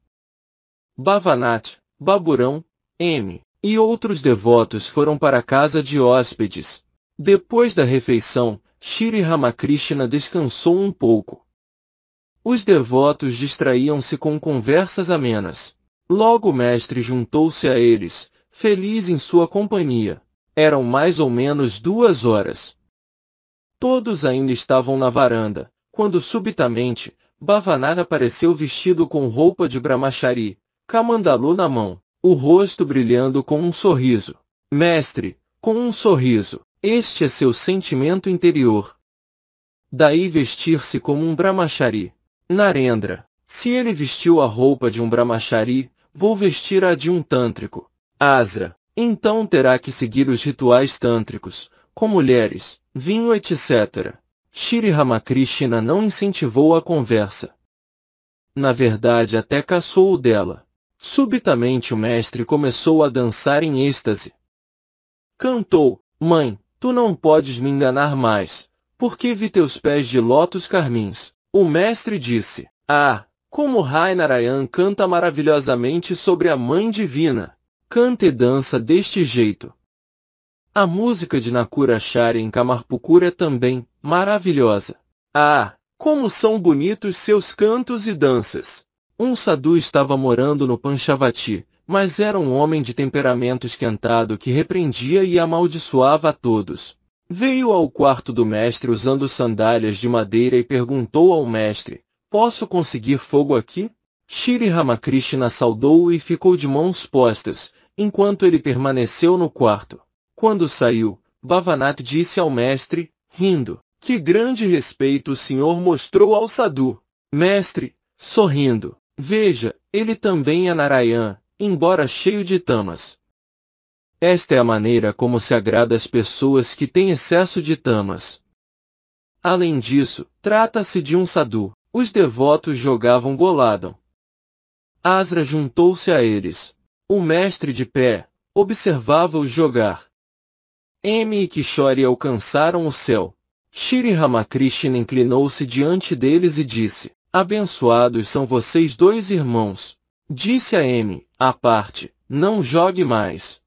Bhavanath, Baburão, M. e outros devotos foram para a casa de hóspedes. Depois da refeição, Shri Ramakrishna descansou um pouco. Os devotos distraíam-se com conversas amenas. Logo o mestre juntou-se a eles, feliz em sua companhia. Eram mais ou menos 2 horas. Todos ainda estavam na varanda, quando subitamente, Bhavanath apareceu vestido com roupa de brahmachari, kamandalu na mão, o rosto brilhando com um sorriso. Mestre, com um sorriso, este é seu sentimento interior. Daí vestir-se como um brahmachari. Narendra, se ele vestiu a roupa de um brahmachari, vou vestir a de um tântrico. Asra, então terá que seguir os rituais tântricos, com mulheres, vinho etc. Shri Ramakrishna não incentivou a conversa. Na verdade até caçou-o dela. Subitamente o mestre começou a dançar em êxtase. Cantou: mãe, tu não podes me enganar mais, porque vi teus pés de lótus carmins. O mestre disse: ah, como Rai Narayan canta maravilhosamente sobre a Mãe Divina. Canta e dança deste jeito. A música de Nakuracharya em Kamarpukura é também maravilhosa. Ah, como são bonitos seus cantos e danças! Um sadhu estava morando no Panchavati, mas era um homem de temperamento esquentado que repreendia e amaldiçoava a todos. Veio ao quarto do mestre usando sandálias de madeira e perguntou ao mestre: posso conseguir fogo aqui? Shri Ramakrishna saudou-o e ficou de mãos postas, enquanto ele permaneceu no quarto. Quando saiu, Bhavanath disse ao mestre, rindo: que grande respeito o senhor mostrou ao sadhu. Mestre, sorrindo, veja, ele também é Narayan, embora cheio de tamas. Esta é a maneira como se agrada às pessoas que têm excesso de tamas. Além disso, trata-se de um sadhu. Os devotos jogavam goladam. Asra juntou-se a eles. O mestre de pé observava-os jogar. M e Kishore alcançaram o céu. Shri Ramakrishna inclinou-se diante deles e disse: abençoados são vocês 2 irmãos. Disse a M, à parte: não jogue mais.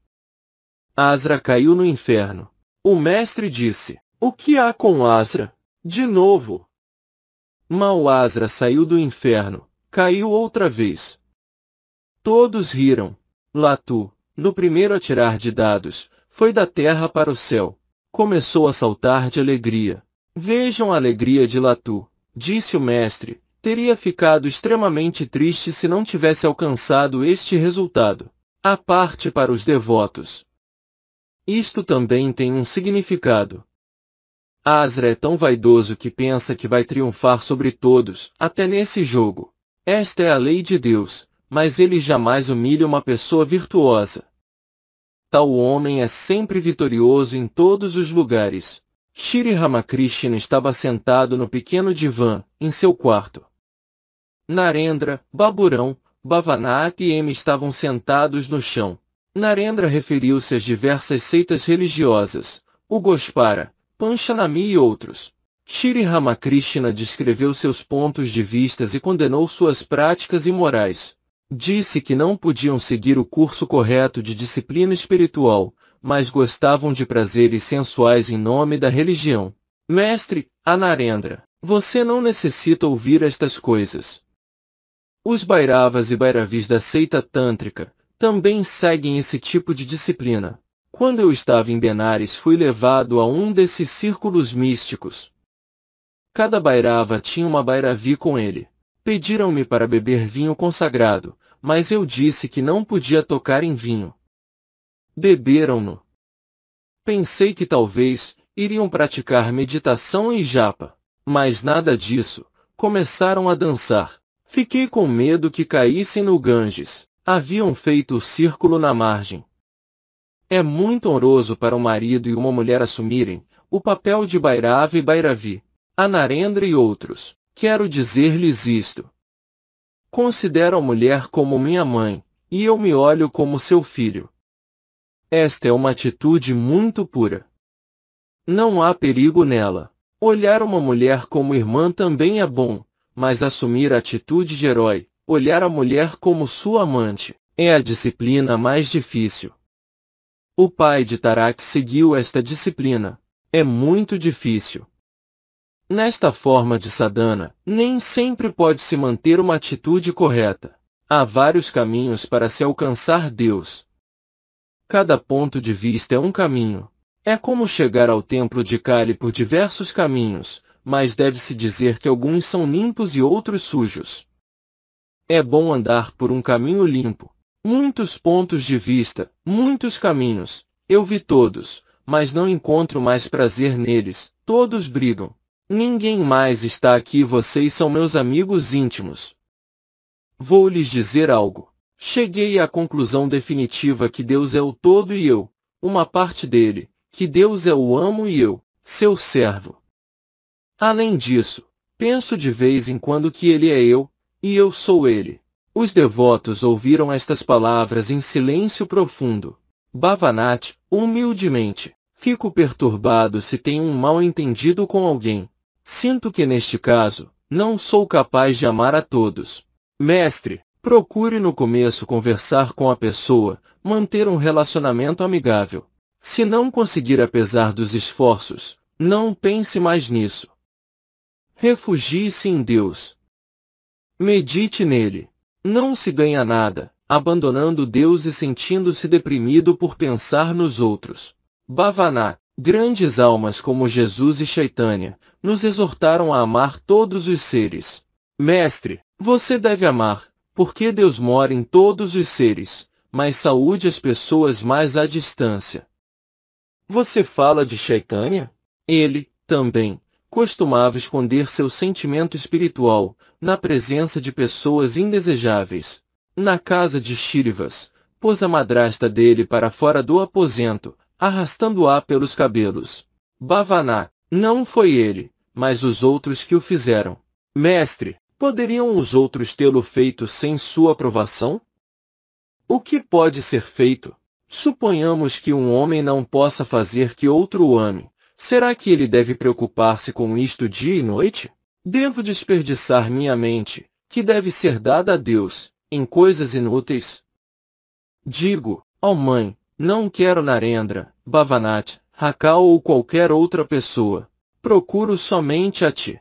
Asra caiu no inferno. O mestre disse: o que há com Asra? De novo. Mal Asra saiu do inferno, caiu outra vez. Todos riram. Latu, no primeiro a tirar de dados, foi da terra para o céu. Começou a saltar de alegria. Vejam a alegria de Latu, disse o mestre. Teria ficado extremamente triste se não tivesse alcançado este resultado. À parte para os devotos. Isto também tem um significado. Asra é tão vaidoso que pensa que vai triunfar sobre todos, até nesse jogo. Esta é a lei de Deus, mas ele jamais humilha uma pessoa virtuosa. Tal homem é sempre vitorioso em todos os lugares. Shri Ramakrishna estava sentado no pequeno divã, em seu quarto. Narendra, Baburão, Bhavanath e M estavam sentados no chão. Narendra referiu-se às diversas seitas religiosas, o Gospara, Panchanami e outros. Shri Ramakrishna descreveu seus pontos de vista e condenou suas práticas imorais. Disse que não podiam seguir o curso correto de disciplina espiritual, mas gostavam de prazeres sensuais em nome da religião. Mestre, a Narendra, você não necessita ouvir estas coisas. Os Bhairavas e Bhairavis da seita tântrica também seguem esse tipo de disciplina. Quando eu estava em Benares fui levado a um desses círculos místicos. Cada Bhairava tinha uma Bhairavi com ele. Pediram-me para beber vinho consagrado, mas eu disse que não podia tocar em vinho. Beberam-no. Pensei que talvez iriam praticar meditação e japa, mas nada disso. Começaram a dançar. Fiquei com medo que caíssem no Ganges. Haviam feito o círculo na margem. É muito honroso para um marido e uma mulher assumirem o papel de Bhairava e Bhairavi, a Narendra e outros. Quero dizer-lhes isto. Considero a mulher como minha mãe, e eu me olho como seu filho. Esta é uma atitude muito pura. Não há perigo nela. Olhar uma mulher como irmã também é bom, mas assumir a atitude de herói, olhar a mulher como sua amante, é a disciplina mais difícil. O pai de Tarak seguiu esta disciplina. É muito difícil. Nesta forma de sadhana, nem sempre pode-se manter uma atitude correta. Há vários caminhos para se alcançar Deus. Cada ponto de vista é um caminho. É como chegar ao templo de Kali por diversos caminhos, mas deve-se dizer que alguns são limpos e outros sujos. É bom andar por um caminho limpo. Muitos pontos de vista, muitos caminhos. Eu vi todos, mas não encontro mais prazer neles. Todos brigam. Ninguém mais está aqui, vocês são meus amigos íntimos. Vou lhes dizer algo. Cheguei à conclusão definitiva que Deus é o todo e eu, uma parte dele, que Deus é o amo e eu, seu servo. Além disso, penso de vez em quando que ele é eu, e eu sou ele. Os devotos ouviram estas palavras em silêncio profundo. Bhavanati, humildemente, fico perturbado se tenho um mal-entendido com alguém. Sinto que neste caso, não sou capaz de amar a todos. Mestre, procure no começo conversar com a pessoa, manter um relacionamento amigável. Se não conseguir apesar dos esforços, não pense mais nisso. Refugie-se em Deus. Medite nele. Não se ganha nada, abandonando Deus e sentindo-se deprimido por pensar nos outros. Bhavana, grandes almas como Jesus e Chaitanya, nos exortaram a amar todos os seres. Mestre, você deve amar, porque Deus mora em todos os seres, mas saúde as pessoas mais à distância. Você fala de Chaitanya? Ele, também, costumava esconder seu sentimento espiritual, na presença de pessoas indesejáveis. Na casa de Shirivas, pôs a madrasta dele para fora do aposento, arrastando-a pelos cabelos. Bhavana, não foi ele, mas os outros que o fizeram. Mestre, poderiam os outros tê-lo feito sem sua aprovação? O que pode ser feito? Suponhamos que um homem não possa fazer que outro o ame. Será que ele deve preocupar-se com isto dia e noite? Devo desperdiçar minha mente, que deve ser dada a Deus, em coisas inúteis? Digo, ó mãe, não quero Narendra, Bhavanati, Rakal ou qualquer outra pessoa. Procuro somente a ti.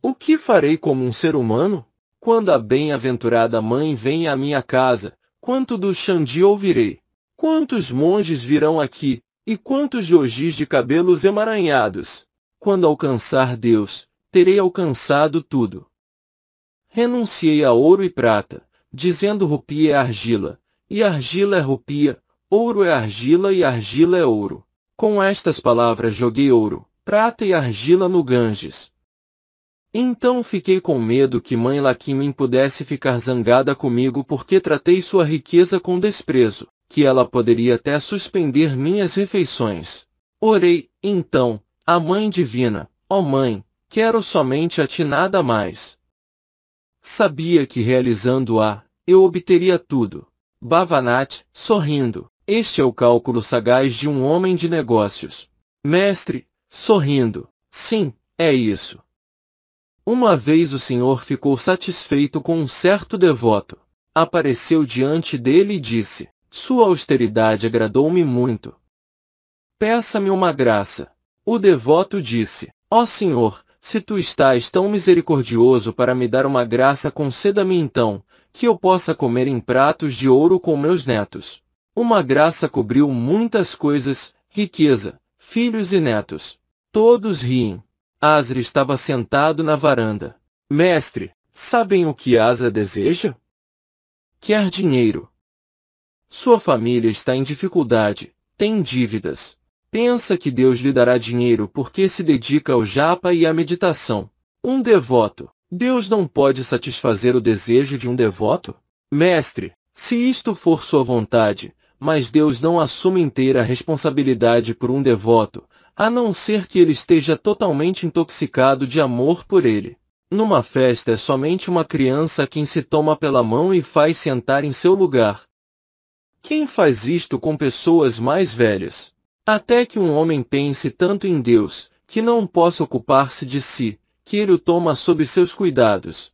O que farei como um ser humano? Quando a bem-aventurada mãe vem à minha casa, quanto do Xandi ouvirei? Quantos monges virão aqui, e quantos yogis de cabelos emaranhados? Quando alcançar Deus, terei alcançado tudo. Renunciei a ouro e prata, dizendo rupia é argila, e argila é rupia, ouro é argila e argila é ouro. Com estas palavras joguei ouro, prata e argila no Ganges. Então fiquei com medo que mãe Lakshmi pudesse ficar zangada comigo porque tratei sua riqueza com desprezo, que ela poderia até suspender minhas refeições. Orei, então, à Mãe Divina, ó Mãe, quero somente a ti nada mais. Sabia que realizando-a, eu obteria tudo. Bhavanati, sorrindo, este é o cálculo sagaz de um homem de negócios. Mestre, sorrindo, sim, é isso. Uma vez o Senhor ficou satisfeito com um certo devoto. Apareceu diante dele e disse, sua austeridade agradou-me muito. Peça-me uma graça. O devoto disse, ó Senhor, se tu estás tão misericordioso para me dar uma graça, conceda-me então, que eu possa comer em pratos de ouro com meus netos. Uma graça cobriu muitas coisas, riqueza, filhos e netos. Todos riem. Asra estava sentado na varanda. Mestre, sabem o que Asra deseja? Quer dinheiro. Sua família está em dificuldade, tem dívidas. Pensa que Deus lhe dará dinheiro porque se dedica ao japa e à meditação. Um devoto. Deus não pode satisfazer o desejo de um devoto? Mestre, se isto for sua vontade, mas Deus não assume inteira a responsabilidade por um devoto, a não ser que ele esteja totalmente intoxicado de amor por ele. Numa festa é somente uma criança quem se toma pela mão e faz sentar em seu lugar. Quem faz isto com pessoas mais velhas? Até que um homem pense tanto em Deus, que não possa ocupar-se de si, que ele o toma sob seus cuidados.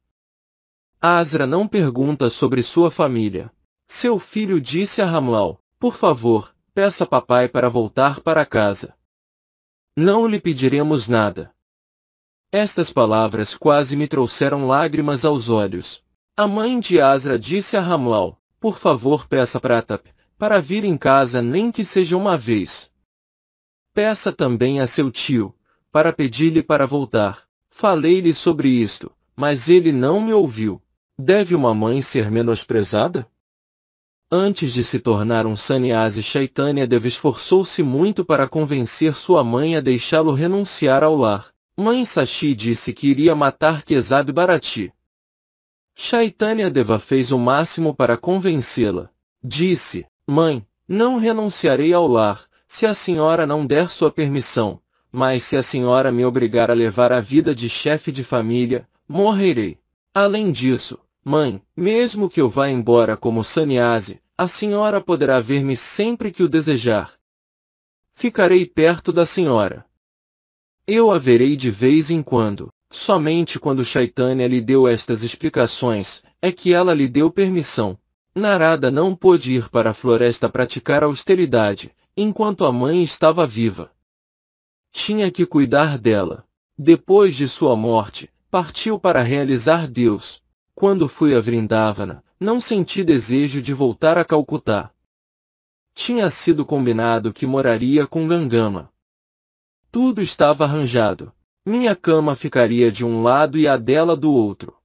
Asra não pergunta sobre sua família. Seu filho disse a Ramlal, por favor, peça papai para voltar para casa. Não lhe pediremos nada. Estas palavras quase me trouxeram lágrimas aos olhos. A mãe de Asra disse a Ramlal, por favor peça Pratap, para vir em casa nem que seja uma vez. Peça também a seu tio, para pedir-lhe para voltar. Falei-lhe sobre isto, mas ele não me ouviu. Deve uma mãe ser menosprezada? Antes de se tornar um sannyasi, Chaitanya Deva esforçou-se muito para convencer sua mãe a deixá-lo renunciar ao lar. Mãe Sachi disse que iria matar Kesab Bharati. Chaitanya Deva fez o máximo para convencê-la. Disse, mãe, não renunciarei ao lar, se a senhora não der sua permissão, mas se a senhora me obrigar a levar a vida de chefe de família, morrerei. Além disso, mãe, mesmo que eu vá embora como sannyasi, a senhora poderá ver-me sempre que o desejar. Ficarei perto da senhora. Eu a verei de vez em quando. Somente quando Chaitanya lhe deu estas explicações, é que ela lhe deu permissão. Narada não pôde ir para a floresta praticar austeridade, enquanto a mãe estava viva. Tinha que cuidar dela. Depois de sua morte, partiu para realizar Deus. Quando fui a Vrindavana, não senti desejo de voltar a Calcutá. Tinha sido combinado que moraria com Gangama. Tudo estava arranjado. Minha cama ficaria de um lado e a dela do outro.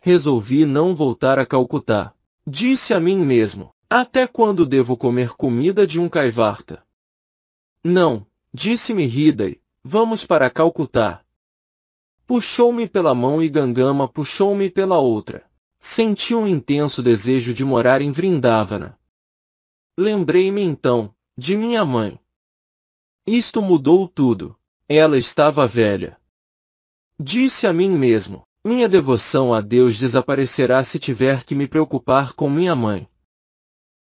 Resolvi não voltar a Calcutá. Disse a mim mesmo, até quando devo comer comida de um Kaivarta? Não, disse-me Hridaya, vamos para Calcutá. Puxou-me pela mão e Gangama puxou-me pela outra. Senti um intenso desejo de morar em Vrindavana. Lembrei-me então, de minha mãe. Isto mudou tudo. Ela estava velha. Disse a mim mesmo, minha devoção a Deus desaparecerá se tiver que me preocupar com minha mãe.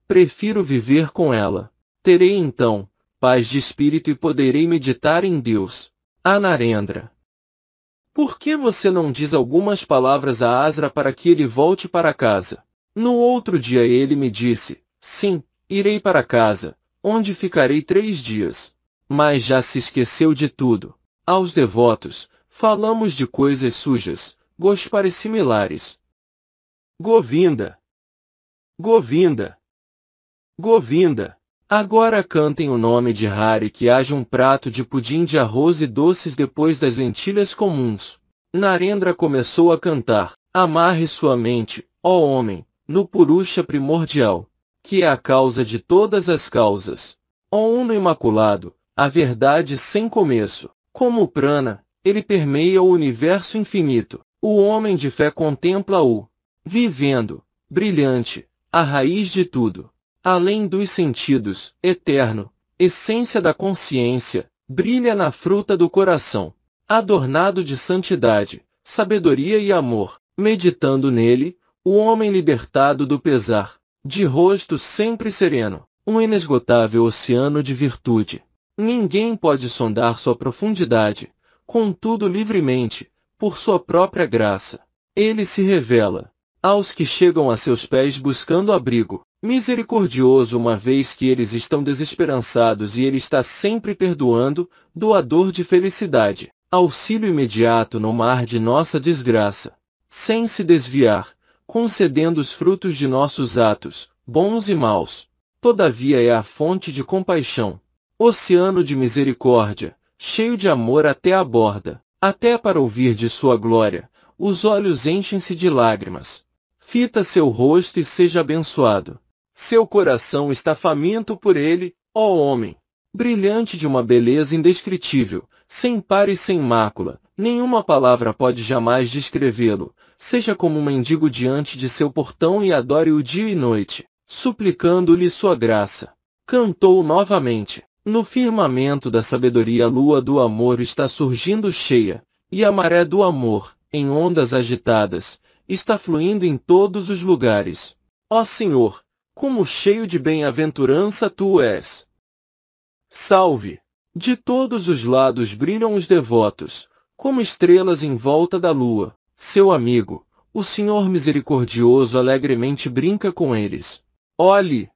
Prefiro viver com ela. Terei então paz de espírito e poderei meditar em Deus. A Narendra. Por que você não diz algumas palavras a Asra para que ele volte para casa? No outro dia ele me disse, sim, irei para casa, onde ficarei 3 dias. Mas já se esqueceu de tudo. Aos devotos, falamos de coisas sujas, gospares similares. Govinda! Govinda! Govinda! Agora cantem o nome de Hari, que haja um prato de pudim de arroz e doces depois das lentilhas comuns. Narendra começou a cantar. Amarre sua mente, ó homem, no Purusha primordial, que é a causa de todas as causas. Ó Uno imaculado, a verdade sem começo. Como o prana, ele permeia o universo infinito. O homem de fé contempla-o, vivendo, brilhante, a raiz de tudo. Além dos sentidos, eterno, essência da consciência, brilha na fruta do coração. Adornado de santidade, sabedoria e amor, meditando nele, o homem libertado do pesar, de rosto sempre sereno, um inesgotável oceano de virtude. Ninguém pode sondar sua profundidade, contudo livremente, por sua própria graça. Ele se revela aos que chegam a seus pés buscando abrigo, misericordioso uma vez que eles estão desesperançados e ele está sempre perdoando, doador de felicidade, auxílio imediato no mar de nossa desgraça, sem se desviar, concedendo os frutos de nossos atos, bons e maus. Todavia é a fonte de compaixão. Oceano de misericórdia, cheio de amor até a borda, até para ouvir de sua glória, os olhos enchem-se de lágrimas. Fita seu rosto e seja abençoado. Seu coração está faminto por ele, ó homem. brilhante de uma beleza indescritível, sem par e sem mácula, nenhuma palavra pode jamais descrevê-lo. Seja como um mendigo diante de seu portão e adore-o dia e noite, suplicando-lhe sua graça. Cantou novamente. No firmamento da sabedoria a lua do amor está surgindo cheia, e a maré do amor, em ondas agitadas, está fluindo em todos os lugares. Ó Senhor, como cheio de bem-aventurança tu és! Salve! De todos os lados brilham os devotos, como estrelas em volta da lua. Seu amigo, o Senhor misericordioso alegremente brinca com eles. Olhe!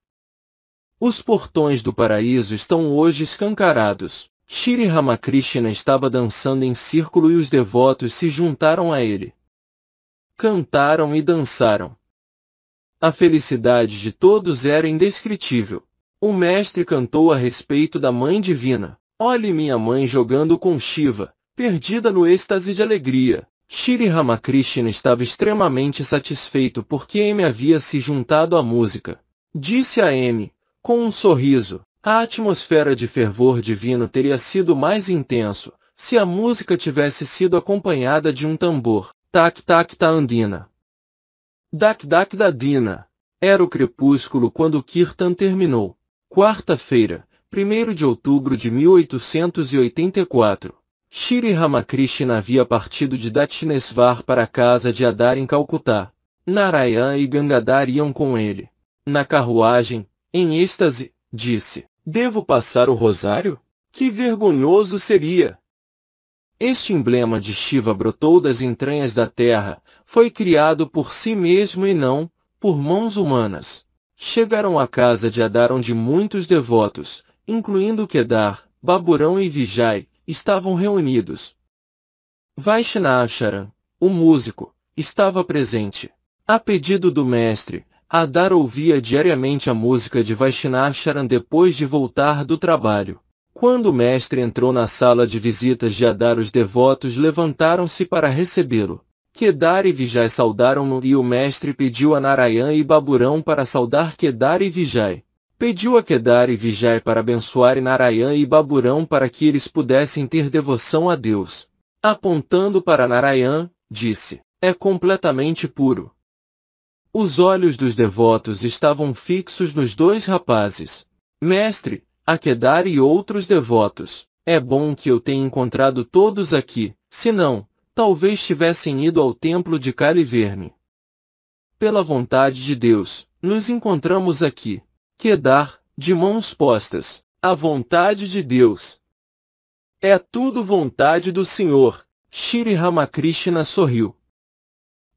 Os portões do paraíso estão hoje escancarados. Shri Ramakrishna estava dançando em círculo e os devotos se juntaram a ele. Cantaram e dançaram. A felicidade de todos era indescritível. O mestre cantou a respeito da Mãe Divina. Olhe minha mãe jogando com Shiva, perdida no êxtase de alegria. Shri Ramakrishna estava extremamente satisfeito porque M havia se juntado à música. Disse a M, com um sorriso, a atmosfera de fervor divino teria sido mais intenso, se a música tivesse sido acompanhada de um tambor. Tac-tac-ta andina. Dak-dak-da-dina. Era o crepúsculo quando o Kirtan terminou. Quarta-feira, 1º de outubro de 1884. Shri Ramakrishna havia partido de Dakshinesvar para a casa de Adar em Calcutá. Narayana e Gangadhar iam com ele. Na carruagem, em êxtase, disse, devo passar o rosário? Que vergonhoso seria! Este emblema de Shiva brotou das entranhas da terra, foi criado por si mesmo e não, por mãos humanas. Chegaram à casa de Adar onde muitos devotos, incluindo Kedar, Baburão e Vijay, estavam reunidos. Vaishnacharan, o músico, estava presente. A pedido do mestre, Adar ouvia diariamente a música de Vaishnacharan depois de voltar do trabalho. Quando o mestre entrou na sala de visitas de Adar, os devotos levantaram-se para recebê-lo. Kedar e Vijay saudaram-no e o mestre pediu a Narayana e Baburão para saudar Kedar e Vijay. Pediu a Kedar e Vijay para abençoar Narayana e Baburão para que eles pudessem ter devoção a Deus. Apontando para Narayana, disse, é completamente puro. Os olhos dos devotos estavam fixos nos dois rapazes. Mestre, a Kedar e outros devotos, é bom que eu tenha encontrado todos aqui, senão, talvez tivessem ido ao templo de Kali ver-me. Pela vontade de Deus, nos encontramos aqui. Kedar, de mãos postas, a vontade de Deus. É tudo vontade do Senhor. Shri Ramakrishna sorriu.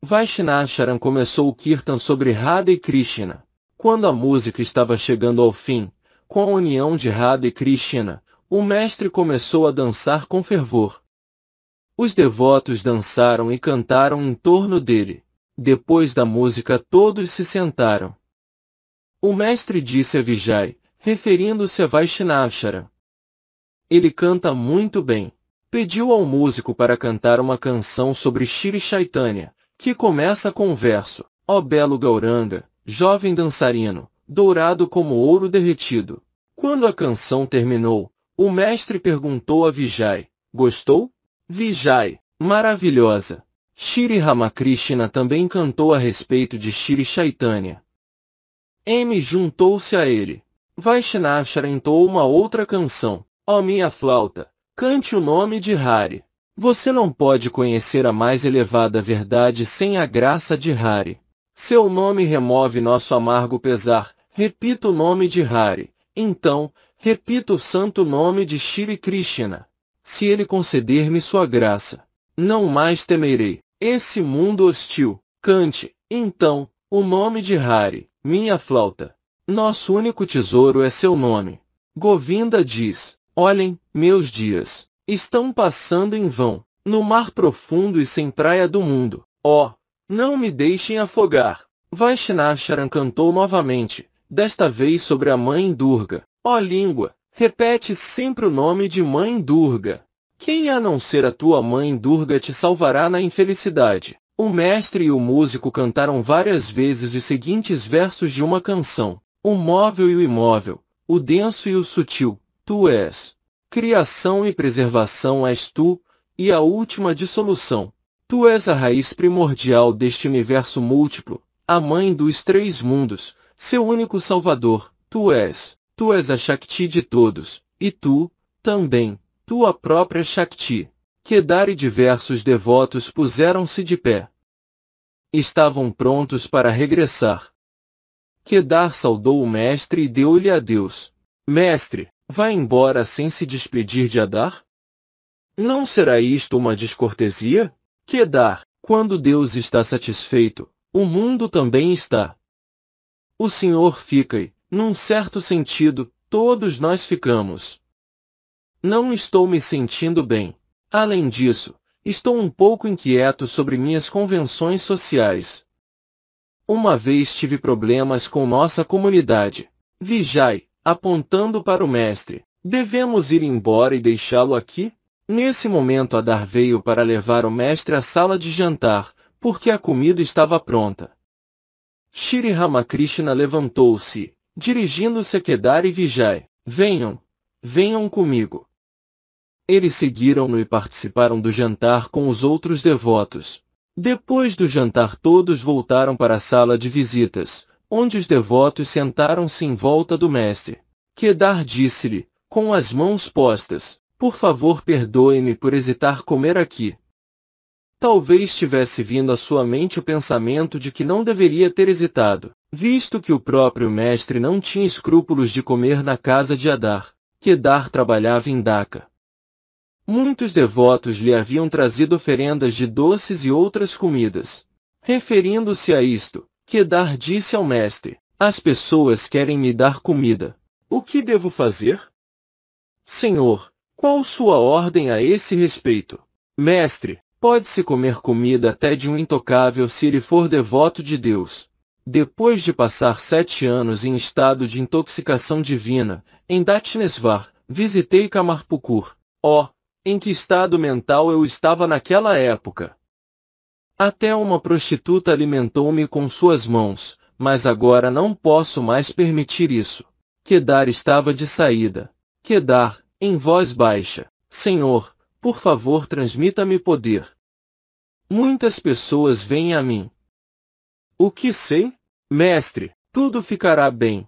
Vaishnacharan começou o Kirtan sobre Radha e Krishna. Quando a música estava chegando ao fim, com a união de Radha e Krishna, o mestre começou a dançar com fervor. Os devotos dançaram e cantaram em torno dele. Depois da música todos se sentaram. O mestre disse a Vijay, referindo-se a Vaishnacharan. Ele canta muito bem. Pediu ao músico para cantar uma canção sobre Shri Chaitanya, que começa com o verso, ó belo Gauranga, jovem dançarino, dourado como ouro derretido. Quando a canção terminou, o mestre perguntou a Vijay, gostou? Vijay, maravilhosa. Shri Ramakrishna também cantou a respeito de Shri Chaitanya. M juntou-se a ele. Vaishnacharan entoou uma outra canção. Ó minha flauta, cante o nome de Hari. Você não pode conhecer a mais elevada verdade sem a graça de Hari. Seu nome remove nosso amargo pesar. Repita o nome de Hari. Então, repita o santo nome de Shri Krishna. Se ele conceder-me sua graça, não mais temerei esse mundo hostil. Cante, então, o nome de Hari, minha flauta. Nosso único tesouro é seu nome. Govinda diz, olhem, meus dias estão passando em vão, no mar profundo e sem praia do mundo. Ó, não me deixem afogar. Vaishnacharan cantou novamente, desta vez sobre a Mãe Durga. Ó língua, repete sempre o nome de Mãe Durga. Quem a não ser a tua Mãe Durga te salvará na infelicidade? O mestre e o músico cantaram várias vezes os seguintes versos de uma canção. O móvel e o imóvel, o denso e o sutil, tu és. Criação e preservação és tu, e a última dissolução. Tu és a raiz primordial deste universo múltiplo, a mãe dos três mundos, seu único salvador. Tu és a Shakti de todos, e tu, também, tua própria Shakti. Kedar e diversos devotos puseram-se de pé. Estavam prontos para regressar. Kedar saudou o mestre e deu-lhe adeus. Mestre, vai embora sem se despedir de Adar? Não será isto uma descortesia? Kedar, quando Deus está satisfeito, o mundo também está. O Senhor fica e, num certo sentido, todos nós ficamos. Não estou me sentindo bem. Além disso, estou um pouco inquieto sobre minhas convenções sociais. Uma vez tive problemas com nossa comunidade. Vijay, apontando para o mestre, devemos ir embora e deixá-lo aqui? Nesse momento Adar veio para levar o mestre à sala de jantar, porque a comida estava pronta. Shri Ramakrishna levantou-se, dirigindo-se a Kedar e Vijay. Venham comigo. Eles seguiram-no e participaram do jantar com os outros devotos. Depois do jantar todos voltaram para a sala de visitas, onde os devotos sentaram-se em volta do mestre. Kedar disse-lhe, com as mãos postas, por favor perdoe-me por hesitar comer aqui. Talvez tivesse vindo à sua mente o pensamento de que não deveria ter hesitado, visto que o próprio mestre não tinha escrúpulos de comer na casa de Adar. Kedar trabalhava em Dhaka. Muitos devotos lhe haviam trazido oferendas de doces e outras comidas. Referindo-se a isto, Kedar disse ao mestre, as pessoas querem me dar comida. O que devo fazer? Senhor, qual sua ordem a esse respeito? Mestre, pode-se comer comida até de um intocável se ele for devoto de Deus. Depois de passar 7 anos em estado de intoxicação divina, em Dakshinesvar, visitei Kamarpukur. Em que estado mental eu estava naquela época? Até uma prostituta alimentou-me com suas mãos, mas agora não posso mais permitir isso. Kedar estava de saída. Kedar, em voz baixa, Senhor, por favor transmita-me poder. Muitas pessoas vêm a mim. O que sei? Mestre, tudo ficará bem.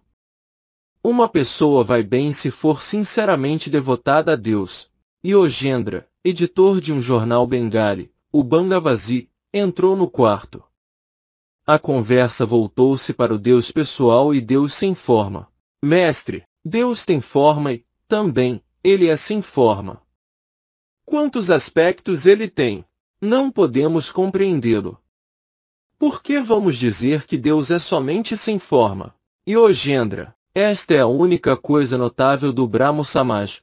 Uma pessoa vai bem se for sinceramente devotada a Deus. Yogendra, editor de um jornal bengali, o Bangavazi, entrou no quarto. A conversa voltou-se para o Deus pessoal e Deus sem forma. Mestre, Deus tem forma e, também, ele é sem forma. Quantos aspectos ele tem? Não podemos compreendê-lo. Por que vamos dizer que Deus é somente sem forma? Yogendra, esta é a única coisa notável do Brahmo Samaj.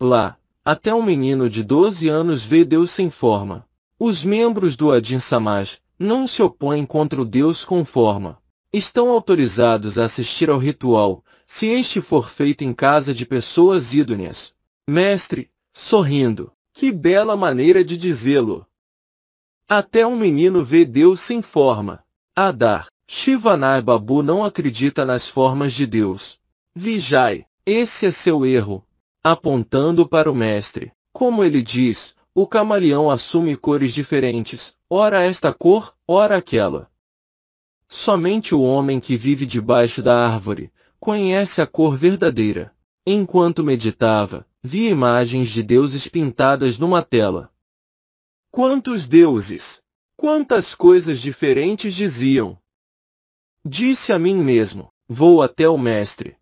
Lá, até um menino de 12 anos vê Deus sem forma. Os membros do Adin Samaj não se opõem contra o Deus com forma. Estão autorizados a assistir ao ritual, se este for feito em casa de pessoas idôneas. Mestre, sorrindo, que bela maneira de dizê-lo. Até um menino vê Deus sem forma. Adar, Shivanai Babu não acredita nas formas de Deus. Vijay, esse é seu erro. Apontando para o mestre, como ele diz, o camaleão assume cores diferentes, ora esta cor, ora aquela. Somente o homem que vive debaixo da árvore conhece a cor verdadeira. Enquanto meditava, vi imagens de deuses pintadas numa tela. Quantos deuses! Quantas coisas diferentes diziam! Disse a mim mesmo, vou até o mestre.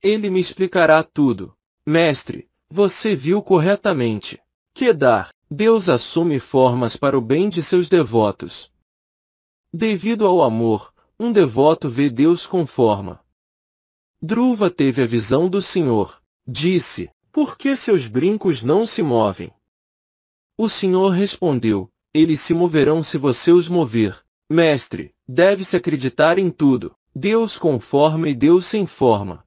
Ele me explicará tudo. Mestre, você viu corretamente. Kedar, Deus assume formas para o bem de seus devotos. Devido ao amor, um devoto vê Deus com forma. Dhruva teve a visão do Senhor. Disse, por que seus brincos não se movem? O Senhor respondeu, eles se moverão se você os mover. Mestre, deve-se acreditar em tudo, Deus com forma e Deus sem forma.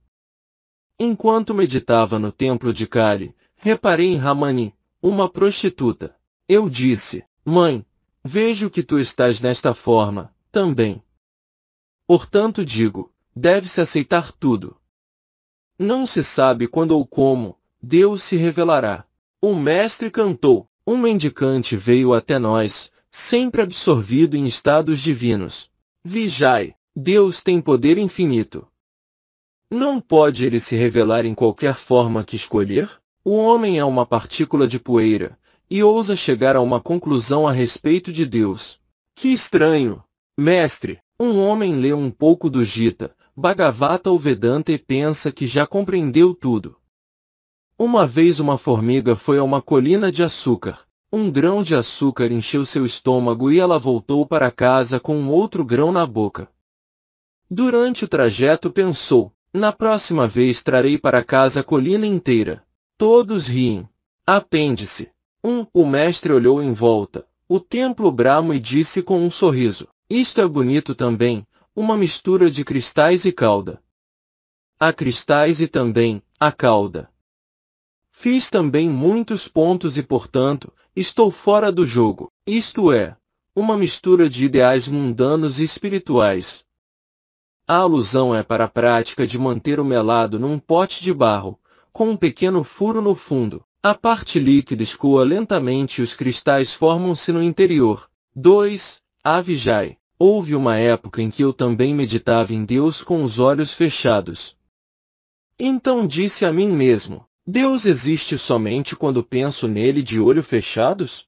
Enquanto meditava no templo de Kali, reparei em Ramani, uma prostituta. Eu disse, mãe, vejo que tu estás nesta forma, também. Portanto digo, deve-se aceitar tudo. Não se sabe quando ou como Deus se revelará. O mestre cantou. Um mendicante veio até nós, sempre absorvido em estados divinos. Vigiai, Deus tem poder infinito. Não pode ele se revelar em qualquer forma que escolher? O homem é uma partícula de poeira, e ousa chegar a uma conclusão a respeito de Deus. Que estranho! Mestre, um homem lê um pouco do Gita, Bhagavata ou Vedanta e pensa que já compreendeu tudo. Uma vez uma formiga foi a uma colina de açúcar. Um grão de açúcar encheu seu estômago e ela voltou para casa com um outro grão na boca. Durante o trajeto pensou, na próxima vez trarei para casa a colina inteira. Todos riem. Apêndice. O mestre olhou em volta, o templo Brahmo e disse com um sorriso, isto é bonito também, uma mistura de cristais e cauda. Há cristais e também, a cauda. Fiz também muitos pontos e, portanto, estou fora do jogo, isto é, uma mistura de ideais mundanos e espirituais. A alusão é para a prática de manter o melado num pote de barro, com um pequeno furo no fundo. A parte líquida escoa lentamente e os cristais formam-se no interior. 2. Avijai. Houve uma época em que eu também meditava em Deus com os olhos fechados. Então disse a mim mesmo, Deus existe somente quando penso nele de olhos fechados?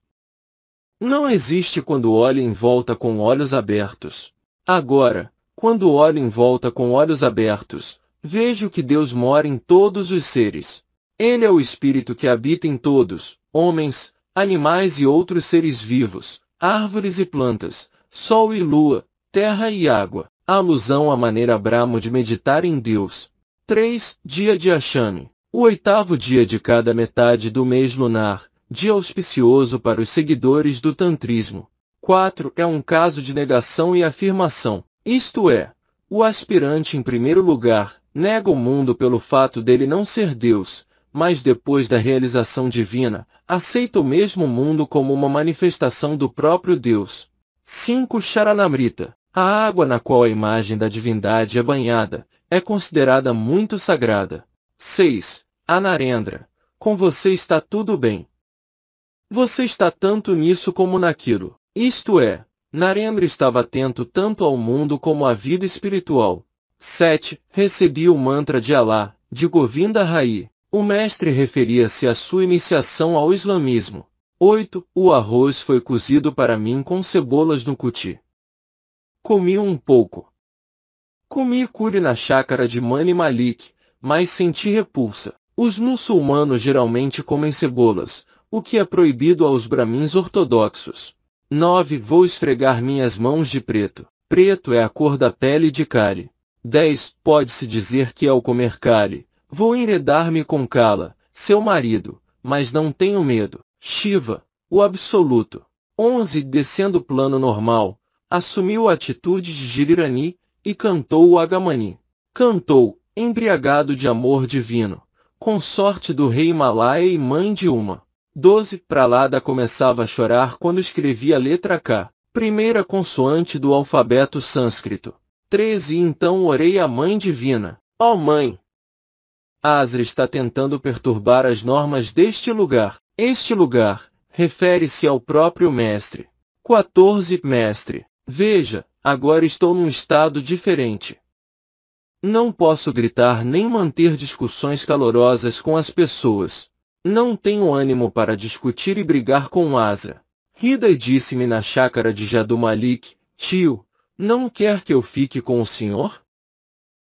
Não existe quando olho em volta com olhos abertos. Agora, quando olho em volta com olhos abertos, vejo que Deus mora em todos os seres. Ele é o Espírito que habita em todos, homens, animais e outros seres vivos, árvores e plantas, sol e lua, terra e água. A alusão à maneira Brahmo de meditar em Deus. 3. Dia de Ashami. O 8º dia de cada metade do mês lunar, dia auspicioso para os seguidores do tantrismo. 4. É um caso de negação e afirmação, isto é, o aspirante em primeiro lugar, nega o mundo pelo fato dele não ser Deus, mas depois da realização divina, aceita o mesmo mundo como uma manifestação do próprio Deus. 5. Charanamrita. A água na qual a imagem da divindade é banhada, é considerada muito sagrada. 6. Anarendra. Com você está tudo bem. Você está tanto nisso como naquilo. Isto é, Narendra estava atento tanto ao mundo como à vida espiritual. 7. Recebi o mantra de Alá, de Govinda Rai. O mestre referia-se à sua iniciação ao islamismo. 8. O arroz foi cozido para mim com cebolas no cuti. Comi um pouco. Comi curi na chácara de Mani Malik, mas senti repulsa. Os muçulmanos geralmente comem cebolas, o que é proibido aos brahmins ortodoxos. 9. Vou esfregar minhas mãos de preto. Preto é a cor da pele de Kali. 10. Pode-se dizer que ao comer Kali, vou enredar-me com Kala, seu marido, mas não tenho medo. Shiva, o absoluto. 11. Descendo o plano normal, assumiu a atitude de Girirani, e cantou o Agamani. Cantou, embriagado de amor divino, consorte do rei Malaya e mãe de Uma. 12. Pralada começava a chorar quando escrevia a letra K, primeira consoante do alfabeto sânscrito. 13. Então orei à Mãe Divina. Ó Mãe! Asra está tentando perturbar as normas deste lugar. Este lugar refere-se ao próprio mestre. 14. Mestre, veja, agora estou num estado diferente. Não posso gritar nem manter discussões calorosas com as pessoas. Não tenho ânimo para discutir e brigar com Asra. Hridai disse-me na chácara de Jadu Malik, tio, não quer que eu fique com o senhor?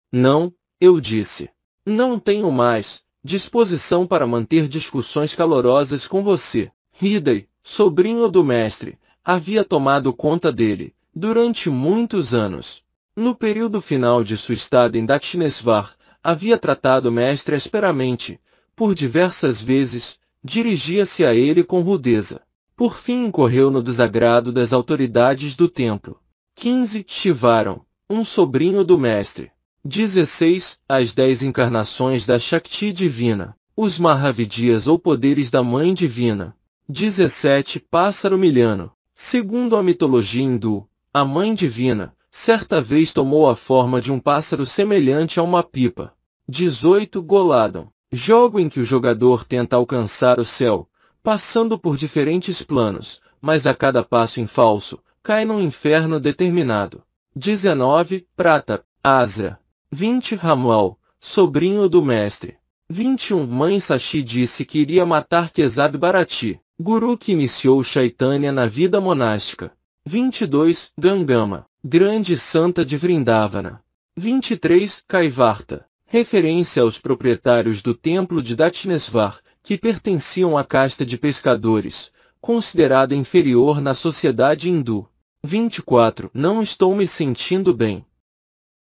Não, eu disse. Não tenho mais disposição para manter discussões calorosas com você. Hridai, sobrinho do mestre, havia tomado conta dele, durante muitos anos. No período final de sua estada em Dakshinesvar, havia tratado o mestre asperamente. Por diversas vezes, dirigia-se a ele com rudeza. Por fim incorreu no desagrado das autoridades do templo. 15. Shivaram, um sobrinho do mestre. 16. As 10 encarnações da Shakti divina, os Mahavidyas ou poderes da Mãe Divina. 17. Pássaro milhano. Segundo a mitologia hindu, a Mãe Divina, certa vez tomou a forma de um pássaro semelhante a uma pipa. 18 Goladon. Jogo em que o jogador tenta alcançar o céu, passando por diferentes planos, mas a cada passo em falso, cai num inferno determinado. 19 Prata. Asra. 20 Ramual, sobrinho do mestre. 21 Mãe Sashi disse que iria matar Kesab Bharati, guru que iniciou Chaitanya na vida monástica. 22 Gangama, grande santa de Vrindavana. 23 Kaivarta, referência aos proprietários do templo de Dakshinesvar, que pertenciam à casta de pescadores, considerada inferior na sociedade hindu. 24 Não estou me sentindo bem.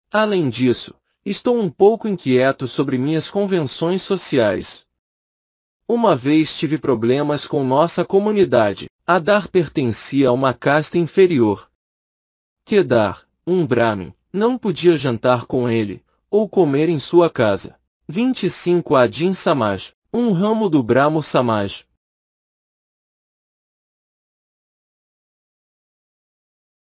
Além disso, estou um pouco inquieto sobre minhas convenções sociais. Uma vez tive problemas com nossa comunidade. Adar pertencia a uma casta inferior. Kedar, um Brahmin, não podia jantar com ele, ou comer em sua casa. 25 Adin Samaj, um ramo do Brahmo Samaj,